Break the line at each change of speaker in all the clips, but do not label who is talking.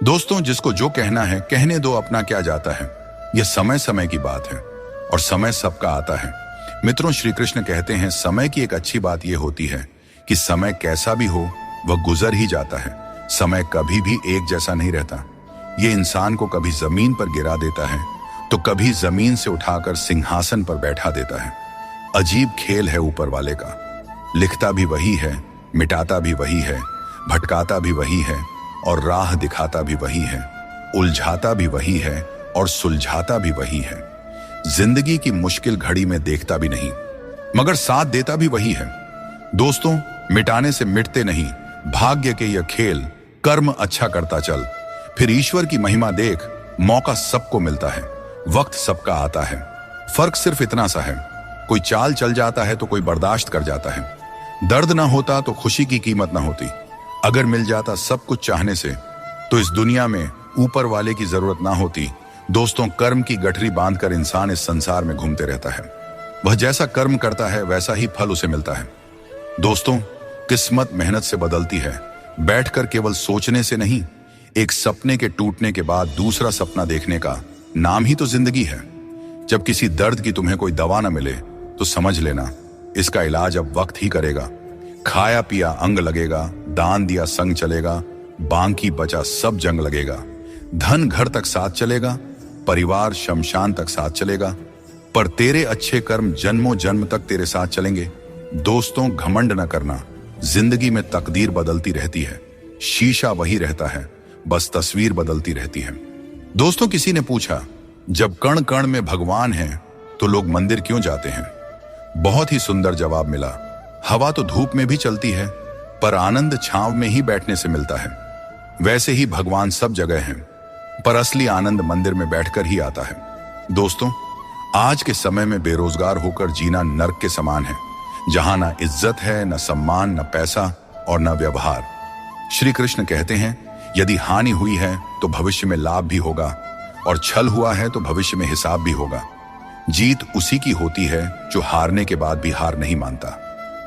दोस्तों, जिसको जो कहना है कहने दो, अपना क्या जाता है। यह समय समय की बात है और समय सबका आता है। मित्रों, श्री कृष्ण कहते हैं समय की एक अच्छी बात यह होती है कि समय कैसा भी हो वह गुजर ही जाता है। समय कभी भी एक जैसा नहीं रहता। ये इंसान को कभी जमीन पर गिरा देता है तो कभी जमीन से उठाकर सिंहासन पर बैठा देता है। अजीब खेल है ऊपर वाले का। लिखता भी वही है, मिटाता भी वही है, भटकाता भी वही है और राह दिखाता भी वही है, उलझाता भी वही है और सुलझाता भी वही है। जिंदगी की मुश्किल घड़ी में देखता भी नहीं मगर साथ देता भी वही है। दोस्तों, मिटाने से मिटते नहीं भाग्य के यह खेल। कर्म अच्छा करता चल, फिर ईश्वर की महिमा देख। मौका सबको मिलता है, वक्त सबका आता है। फर्क सिर्फ इतना सा है, कोई चाल चल जाता है तो कोई बर्दाश्त कर जाता है। दर्द ना होता तो खुशी की कीमत ना होती। अगर मिल जाता सब कुछ चाहने से तो इस दुनिया में ऊपर वाले की जरूरत ना होती। दोस्तों, कर्म की गठरी बांधकर इंसान इस संसार में घूमते रहता है। वह जैसा कर्म करता है वैसा ही फल उसे मिलता है। दोस्तों, किस्मत मेहनत से बदलती है, बैठकर केवल सोचने से नहीं। एक सपने के टूटने के बाद दूसरा सपना देखने का नाम ही तो जिंदगी है। जब किसी दर्द की तुम्हें कोई दवा न मिले तो समझ लेना इसका इलाज अब वक्त ही करेगा। खाया पिया अंग लगेगा, दान दिया संग चलेगा, बाकी बचा सब जंग लगेगा। धन घर तक साथ चलेगा, परिवार शमशान तक साथ चलेगा, पर तेरे अच्छे कर्म जन्मों जन्म तक तेरे साथ चलेंगे। दोस्तों, घमंड न करना, जिंदगी में तकदीर बदलती रहती है। शीशा वही रहता है, बस तस्वीर बदलती रहती है। दोस्तों, किसी ने पूछा, जब कण कण में भगवान है तो लोग मंदिर क्यों जाते हैं? बहुत ही सुंदर जवाब मिला। हवा तो धूप में भी चलती है, पर आनंद छांव में ही बैठने से मिलता है। वैसे ही भगवान सब जगह हैं, पर असली आनंद मंदिर में बैठकर ही आता है। दोस्तों, आज के समय में बेरोजगार होकर जीना नर्क के समान है, जहां ना इज्जत है, न सम्मान, न पैसा और न व्यवहार। श्री कृष्ण कहते हैं, यदि हानि हुई है तो भविष्य में लाभ भी होगा और छल हुआ है तो भविष्य में हिसाब भी होगा। जीत उसी की होती है जो हारने के बाद भी हार नहीं मानता।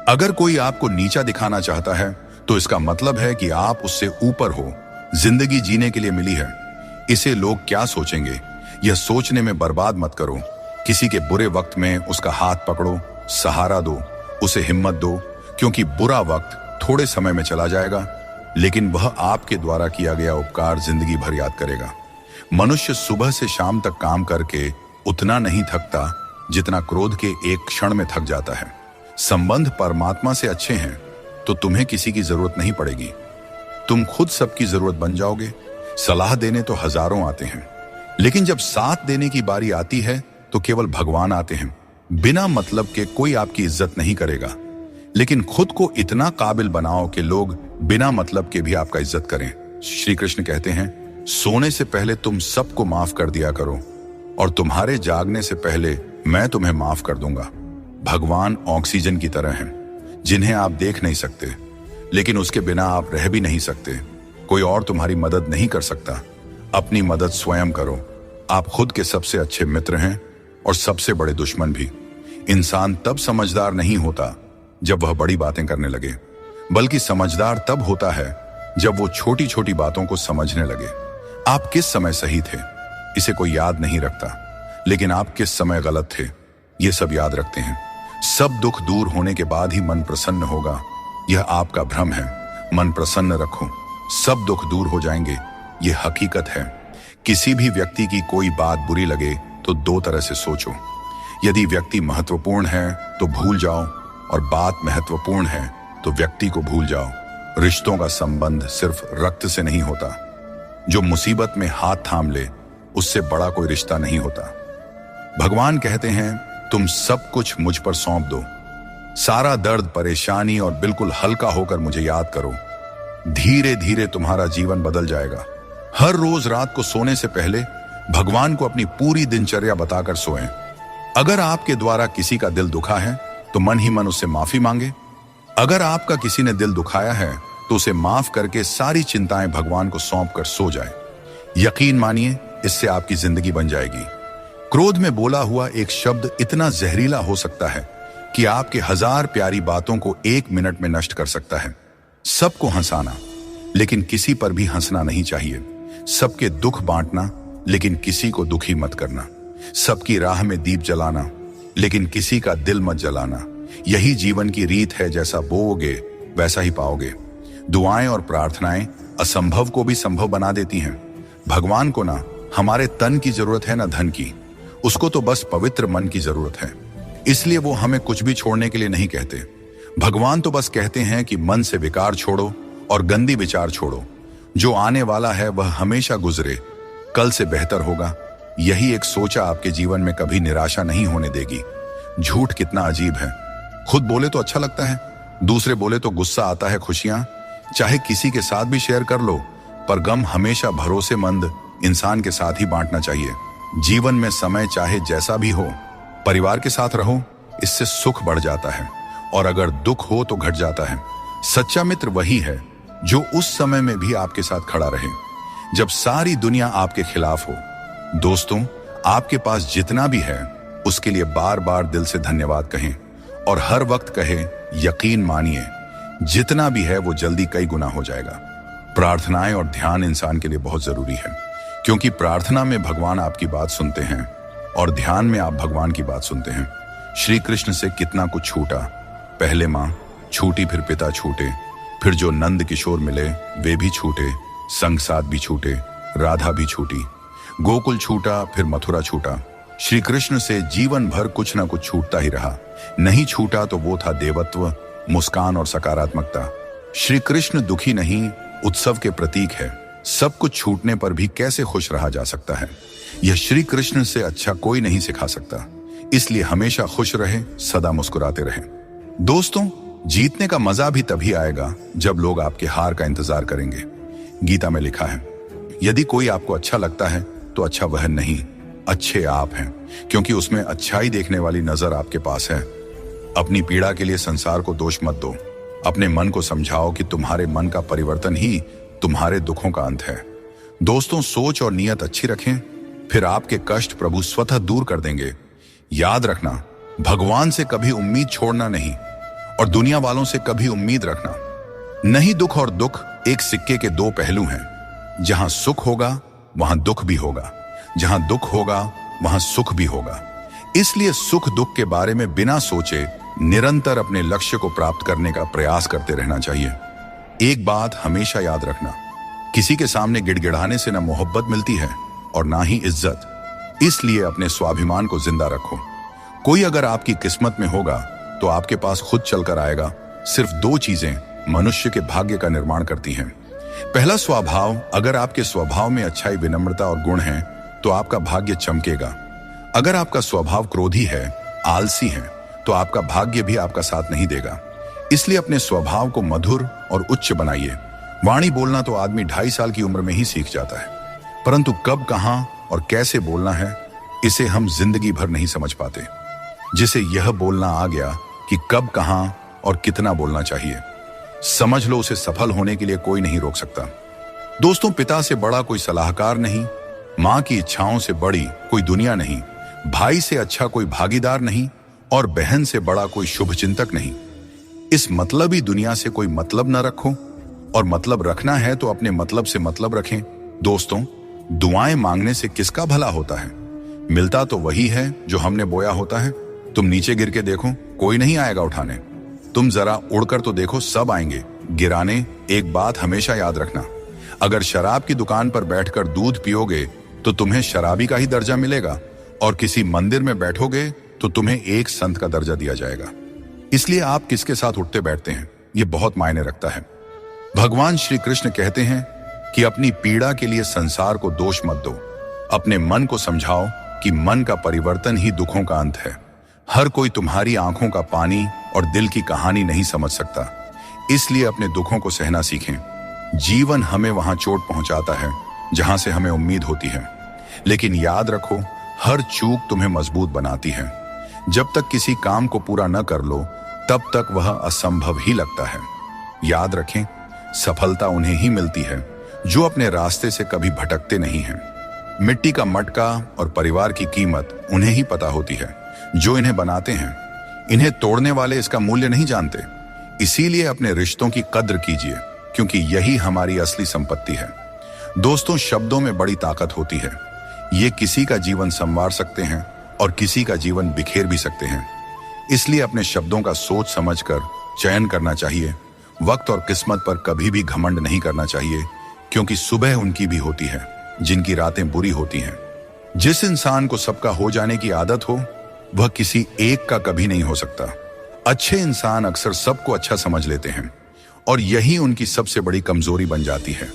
अगर कोई आपको नीचा दिखाना चाहता है तो इसका मतलब है कि आप उससे ऊपर हो। जिंदगी जीने के लिए मिली है, इसे लोग क्या सोचेंगे यह सोचने में बर्बाद मत करो। किसी के बुरे वक्त में उसका हाथ पकड़ो, सहारा दो, उसे हिम्मत दो, क्योंकि बुरा वक्त थोड़े समय में चला जाएगा, लेकिन वह आपके द्वारा किया गया उपकार जिंदगी भर याद करेगा। मनुष्य सुबह से शाम तक काम करके उतना नहीं थकता जितना क्रोध के एक क्षण में थक जाता है। संबंध परमात्मा से अच्छे हैं तो तुम्हें किसी की जरूरत नहीं पड़ेगी। तुम खुद सबकी जरूरत बन जाओगे। सलाह देने तो हजारों आते हैं, लेकिन जब साथ देने की बारी आती है तो केवल भगवान आते हैं। बिना मतलब के कोई आपकी इज्जत नहीं करेगा, लेकिन खुद को इतना काबिल बनाओ कि लोग बिना मतलब के भी आपका इज्जत करें। श्री कृष्ण कहते हैं, सोने से पहले तुम सबको माफ कर दिया करो और तुम्हारे जागने से पहले मैं तुम्हें माफ कर दूंगा। भगवान ऑक्सीजन की तरह हैं, जिन्हें आप देख नहीं सकते, लेकिन उसके बिना आप रह भी नहीं सकते। कोई और तुम्हारी मदद नहीं कर सकता। अपनी मदद स्वयं करो। आप खुद के सबसे अच्छे मित्र हैं और सबसे बड़े दुश्मन भी। इंसान तब समझदार नहीं होता जब वह बड़ी बातें करने लगे, बल्कि समझदार तब होता है जब वो छोटी छोटी बातों को समझने लगे। आप किस समय सही थे इसे कोई याद नहीं रखता, लेकिन आप किस समय गलत थे ये सब याद रखते हैं। सब दुख दूर होने के बाद ही मन प्रसन्न होगा, यह आपका भ्रम है। मन प्रसन्न रखो, सब दुख दूर हो जाएंगे, यह हकीकत है। किसी भी व्यक्ति की कोई बात बुरी लगे तो दो तरह से सोचो। यदि व्यक्ति महत्वपूर्ण है तो भूल जाओ, और बात महत्वपूर्ण है तो व्यक्ति को भूल जाओ। रिश्तों का संबंध सिर्फ रक्त से नहीं होता। जो मुसीबत में हाथ थाम ले उससे बड़ा कोई रिश्ता नहीं होता। भगवान कहते हैं, तुम सब कुछ मुझ पर सौंप दो। सारा दर्द, परेशानी और बिल्कुल हल्का होकर मुझे याद करो। धीरे धीरे तुम्हारा जीवन बदल जाएगा। हर रोज रात को सोने से पहले भगवान को अपनी पूरी दिनचर्या बताकर सोएं। अगर आपके द्वारा किसी का दिल दुखा है तो मन ही मन उससे माफी मांगे। अगर आपका किसी ने दिल दुखाया है तो उसे माफ करके सारी चिंताएं भगवान को सौंप कर सो जाए। यकीन मानिए, इससे आपकी जिंदगी बन जाएगी। क्रोध में बोला हुआ एक शब्द इतना जहरीला हो सकता है कि आपके 1000 प्यारी बातों को 1 मिनट में नष्ट कर सकता है। सबको हंसाना, लेकिन किसी पर भी हंसना नहीं चाहिए। सबके दुख बांटना, लेकिन किसी को दुखी मत करना। सबकी राह में दीप जलाना, लेकिन किसी का दिल मत जलाना। यही जीवन की रीत है, जैसा बोओगे वैसा ही पाओगे। दुआएं और प्रार्थनाएं असंभव को भी संभव बना देती हैं। भगवान को ना हमारे तन की जरूरत है, ना धन की। उसको तो बस पवित्र मन की जरूरत है। इसलिए वो हमें कुछ भी छोड़ने के लिए नहीं कहते। भगवान तो बस कहते हैं कि मन से विकार छोड़ो और गंदी विचार छोड़ो। जो आने वाला है वह हमेशा गुजरे, कल से बेहतर होगा। यही एक सोचा आपके जीवन में कभी निराशा नहीं होने देगी। झूठ कितना अजीब है। खुद बोले तो अच्छा लगता है, दूसरे बोले तो गुस्सा आता है। खुशियां चाहे किसी के साथ भी शेयर कर लो, पर गम हमेशा भरोसेमंद इंसान के साथ ही बांटना चाहिए। जीवन में समय चाहे जैसा भी हो, परिवार के साथ रहो, इससे सुख बढ़ जाता है, और अगर दुख हो तो घट जाता है। सच्चा मित्र वही है जो उस समय में भी आपके साथ खड़ा रहे जब सारी दुनिया आपके खिलाफ हो। दोस्तों, आपके पास जितना भी है उसके लिए बार बार दिल से धन्यवाद कहें, और हर वक्त कहें, यकीन मानिए जितना भी है वो जल्दी कई गुना हो जाएगा। प्रार्थनाएं और ध्यान इंसान के लिए बहुत जरूरी है, क्योंकि प्रार्थना में भगवान आपकी बात सुनते हैं और ध्यान में आप भगवान की बात सुनते हैं। श्री कृष्ण से कितना कुछ छूटा। पहले माँ छूटी, फिर पिता छूटे, फिर जो नंद किशोर मिले वे भी छूटे, संग साथ भी छूटे, राधा भी छूटी, गोकुल छूटा, फिर मथुरा छूटा। श्री कृष्ण से जीवन भर कुछ ना कुछ छूटता ही रहा। नहीं छूटा तो वो था देवत्व, मुस्कान और सकारात्मकता। श्री कृष्ण दुखी नहीं, उत्सव के प्रतीक है। सब कुछ छूटने पर भी कैसे खुश रहा जा सकता है, यह श्री कृष्ण से अच्छा कोई नहीं सिखा सकता। इसलिए हमेशा खुश रहे, सदा मुस्कुराते रहे। दोस्तों, जीतने का मजा भी तभी आएगा जब लोग आपके हार का इंतजार करेंगे। गीता में लिखा है, यदि कोई आपको अच्छा लगता है तो अच्छा वह नहीं, अच्छे आप हैं, क्योंकि उसमें अच्छाई देखने वाली नजर आपके पास है। अपनी पीड़ा के लिए संसार को दोष मत दो। अपने मन को समझाओ कि तुम्हारे मन का परिवर्तन ही तुम्हारे दुखों का अंत है। दोस्तों, सोच और नियत अच्छी रखें, फिर आपके कष्ट प्रभु स्वतः दूर कर देंगे। याद रखना, भगवान से कभी उम्मीद छोड़ना नहीं, और दुनिया वालों से कभी उम्मीद रखना नहीं। दुख और दुख एक सिक्के के दो पहलू हैं। जहां सुख होगा वहां दुख भी होगा, जहां दुख होगा वहां सुख भी होगा। इसलिए सुख दुख के बारे में बिना सोचे निरंतर अपने लक्ष्य को प्राप्त करने का प्रयास करते रहना चाहिए। एक बात हमेशा याद रखना, किसी के सामने गिड़गिड़ाने से ना मोहब्बत मिलती है और ना ही इज्जत। इसलिए अपने स्वाभिमान को जिंदा रखो। कोई अगर आपकी किस्मत में होगा तो आपके पास खुद चलकर आएगा। सिर्फ दो चीजें मनुष्य के भाग्य का निर्माण करती हैं। पहला, स्वभाव। अगर आपके स्वभाव में अच्छाई, विनम्रता और गुण हैं तो आपका भाग्य चमकेगा। अगर आपका स्वभाव क्रोधी है, आलसी है, तो आपका भाग्य भी आपका साथ नहीं देगा। इसलिए अपने स्वभाव को मधुर और उच्च बनाइए। वाणी बोलना तो आदमी 2.5 साल की उम्र में ही सीख जाता है, परंतु कब, कहां और कैसे बोलना है, इसे हम जिंदगी भर नहीं समझ पाते। जिसे यह बोलना आ गया कि कब, कहां और कितना बोलना चाहिए, समझ लो उसे सफल होने के लिए कोई नहीं रोक सकता। दोस्तों, पिता से बड़ा कोई सलाहकार नहीं, मां की इच्छाओं से बड़ी कोई दुनिया नहीं, भाई से अच्छा कोई भागीदार नहीं, और बहन से बड़ा कोई शुभचिंतक नहीं। इस मतलबी दुनिया से कोई मतलब न रखो, और मतलब रखना है तो अपने मतलब से मतलब रखें। दोस्तों, दुआएं मांगने से किसका भला होता है? मिलता तो वही है जो हमने बोया होता है। तुम नीचे गिर के देखो, कोई नहीं आएगा उठाने। तुम जरा उड़कर तो देखो, सब आएंगे गिराने। एक बात हमेशा याद रखना, अगर शराब की दुकान पर बैठकर दूध पियोगे तो तुम्हें शराबी का ही दर्जा मिलेगा, और किसी मंदिर में बैठोगे तो तुम्हें एक संत का दर्जा दिया जाएगा। इसलिए आप किसके साथ उठते बैठते हैं, यह बहुत मायने रखता है। भगवान श्री कृष्ण कहते हैं कि अपनी पीड़ा के लिए संसार को दोष मत दो। अपने मन को समझाओ कि मन का परिवर्तन ही दुखों का अंत है। हर कोई तुम्हारी आंखों का पानी और दिल की कहानी नहीं समझ सकता। इसलिए अपने दुखों को सहना सीखें। जीवन हमें वहां चोट पहुंचाता है जहां से हमें उम्मीद होती है, लेकिन याद रखो, हर चूक तुम्हें मजबूत बनाती है। जब तक किसी काम को पूरा न कर लो तब तक वह असंभव ही लगता है। याद रखें, सफलता उन्हें ही मिलती है जो अपने रास्ते से कभी भटकते नहीं हैं। मिट्टी का मटका और परिवार की कीमत उन्हें ही पता होती है जो इन्हें बनाते हैं। इन्हें तोड़ने वाले इसका मूल्य नहीं जानते। इसीलिए अपने रिश्तों की कद्र कीजिए, क्योंकि यही हमारी असली संपत्ति है। दोस्तों, शब्दों में बड़ी ताकत होती है। ये किसी का जीवन संवार सकते हैं और किसी का जीवन बिखेर भी सकते हैं। इसलिए अपने शब्दों का सोच समझकर चयन करना चाहिए। वक्त और किस्मत पर कभी भी घमंड नहीं करना चाहिए, क्योंकि सुबह उनकी भी होती है जिनकी रातें बुरी होती हैं। जिस इंसान को सबका हो जाने की आदत हो, वह किसी एक का कभी नहीं हो सकता। अच्छे इंसान अक्सर सबको अच्छा समझ लेते हैं और यही उनकी सबसे बड़ी कमजोरी बन जाती है।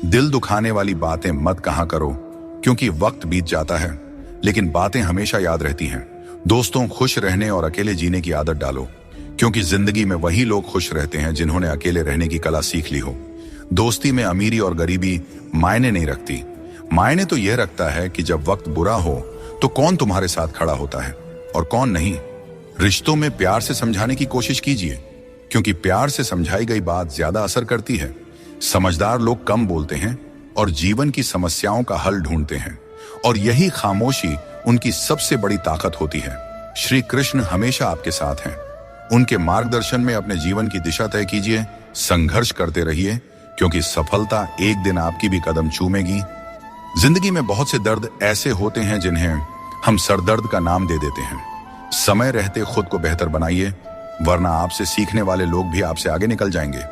दिल दुखाने वाली बातें मत कहा करो, क्योंकि वक्त बीत जाता है, लेकिन बातें हमेशा याद रहती हैं। दोस्तों, खुश रहने और अकेले जीने की आदत डालो, क्योंकि जिंदगी में वही लोग खुश रहते हैं जिन्होंने अकेले रहने की कला सीख ली हो। दोस्ती में अमीरी और गरीबी मायने नहीं रखती। मायने तो यह रखता है कि जब वक्त बुरा हो तो कौन तुम्हारे साथ खड़ा होता है और कौन नहीं। रिश्तों में प्यार से समझाने की कोशिश कीजिए, क्योंकि प्यार से समझाई गई बात ज्यादा असर करती है। समझदार लोग कम बोलते हैं और जीवन की समस्याओं का हल ढूंढते हैं, और यही खामोशी उनकी सबसे बड़ी ताकत होती है। श्री कृष्ण हमेशा आपके साथ हैं। उनके मार्गदर्शन में अपने जीवन की दिशा तय कीजिए, संघर्ष करते रहिए, क्योंकि सफलता एक दिन आपकी भी कदम चूमेगी। जिंदगी में बहुत से दर्द ऐसे होते हैं जिन्हें हम सरदर्द का नाम दे देते हैं। समय रहते खुद को बेहतर बनाइए, वरना आपसे सीखने वाले लोग भी आपसे आगे निकल जाएंगे।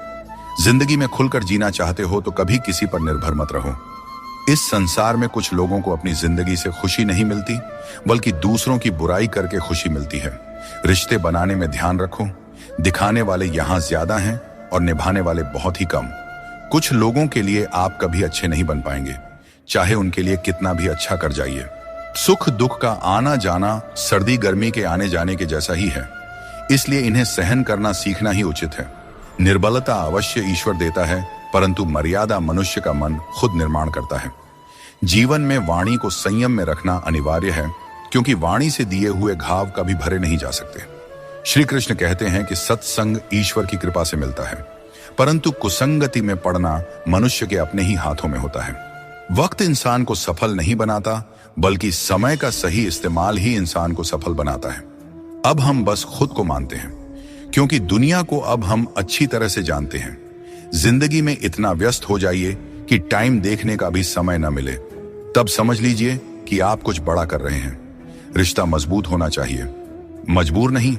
जिंदगी में खुलकर जीना चाहते हो तो कभी किसी पर निर्भर मत रहो। इस संसार में कुछ लोगों को अपनी जिंदगी से खुशी नहीं मिलती, बल्कि दूसरों की बुराई करके खुशी मिलती है। रिश्ते बनाने में ध्यान रखो, दिखाने वाले यहाँ ज्यादा हैं और निभाने वाले बहुत ही कम। कुछ लोगों के लिए आप कभी अच्छे नहीं बन पाएंगे, चाहे उनके लिए कितना भी अच्छा कर जाइए। सुख दुख का आना जाना सर्दी गर्मी के आने जाने के जैसा ही है, इसलिए इन्हें सहन करना सीखना ही उचित है। निर्बलता अवश्य ईश्वर देता है, परंतु मर्यादा मनुष्य का मन खुद निर्माण करता है। जीवन में वाणी को संयम में रखना अनिवार्य है, क्योंकि वाणी से दिए हुए घाव कभी भरे नहीं जा सकते। श्री कृष्ण कहते हैं कि सत्संग ईश्वर की कृपा से मिलता है, परंतु कुसंगति में पड़ना मनुष्य के अपने ही हाथों में होता है। वक्त इंसान को सफल नहीं बनाता, बल्कि समय का सही इस्तेमाल ही इंसान को सफल बनाता है। अब हम बस खुद को मानते हैं, क्योंकि दुनिया को अब हम अच्छी तरह से जानते हैं। जिंदगी में इतना व्यस्त हो जाइए कि टाइम देखने का भी समय न मिले, तब समझ लीजिए कि आप कुछ बड़ा कर रहे हैं। रिश्ता मजबूत होना चाहिए, मजबूर नहीं।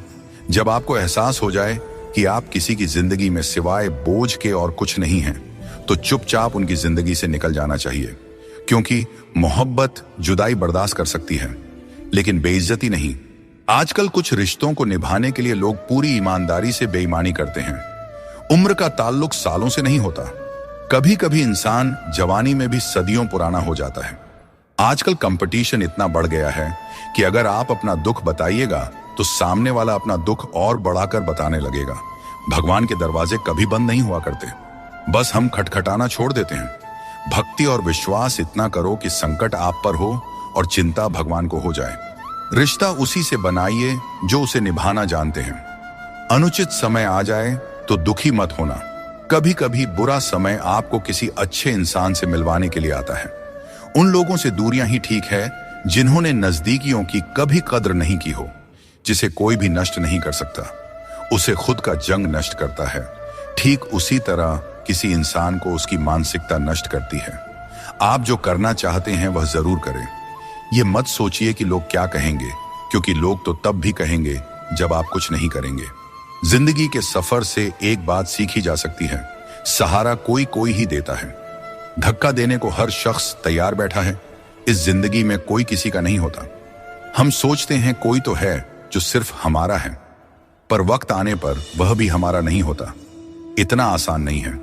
जब आपको एहसास हो जाए कि आप किसी की जिंदगी में सिवाय बोझ के और कुछ नहीं हैं, तो चुपचाप उनकी जिंदगी से निकल जाना चाहिए, क्योंकि मोहब्बत जुदाई बर्दाश्त कर सकती है, लेकिन बेइज्जती नहीं। आजकल कुछ रिश्तों को निभाने के लिए लोग पूरी ईमानदारी से बेईमानी करते हैं। उम्र का ताल्लुक सालों से नहीं होता। कभी कभी इंसान जवानी में भी सदियों पुराना हो जाता है। आजकल कंपटीशन इतना बढ़ गया है कि अगर आप अपना दुख बताइएगा तो सामने वाला अपना दुख और बढ़ाकर बताने लगेगा। भगवान के दरवाजे कभी बंद नहीं हुआ करते, बस हम खटखटाना छोड़ देते हैं। भक्ति और विश्वास इतना करो कि संकट आप पर हो और चिंता भगवान को हो जाए। रिश्ता उसी से बनाइए जो उसे निभाना जानते हैं। अनुचित समय आ जाए तो दुखी मत होना। कभी कभी बुरा समय आपको किसी अच्छे इंसान से मिलवाने के लिए आता है। उन लोगों से दूरियां ही ठीक है जिन्होंने नजदीकियों की कभी कद्र नहीं की हो। जिसे कोई भी नष्ट नहीं कर सकता, उसे खुद का जंग नष्ट करता है। ठीक उसी तरह किसी इंसान को उसकी मानसिकता नष्ट करती है। आप जो करना चाहते हैं वह जरूर करें। ये मत सोचिए कि लोग क्या कहेंगे, क्योंकि लोग तो तब भी कहेंगे जब आप कुछ नहीं करेंगे। जिंदगी के सफर से एक बात सीखी जा सकती है, सहारा कोई कोई ही देता है। धक्का देने को हर शख्स तैयार बैठा है। इस जिंदगी में कोई किसी का नहीं होता। हम सोचते हैं कोई तो है जो सिर्फ हमारा है, पर वक्त आने पर वह भी हमारा नहीं होता। इतना आसान नहीं है।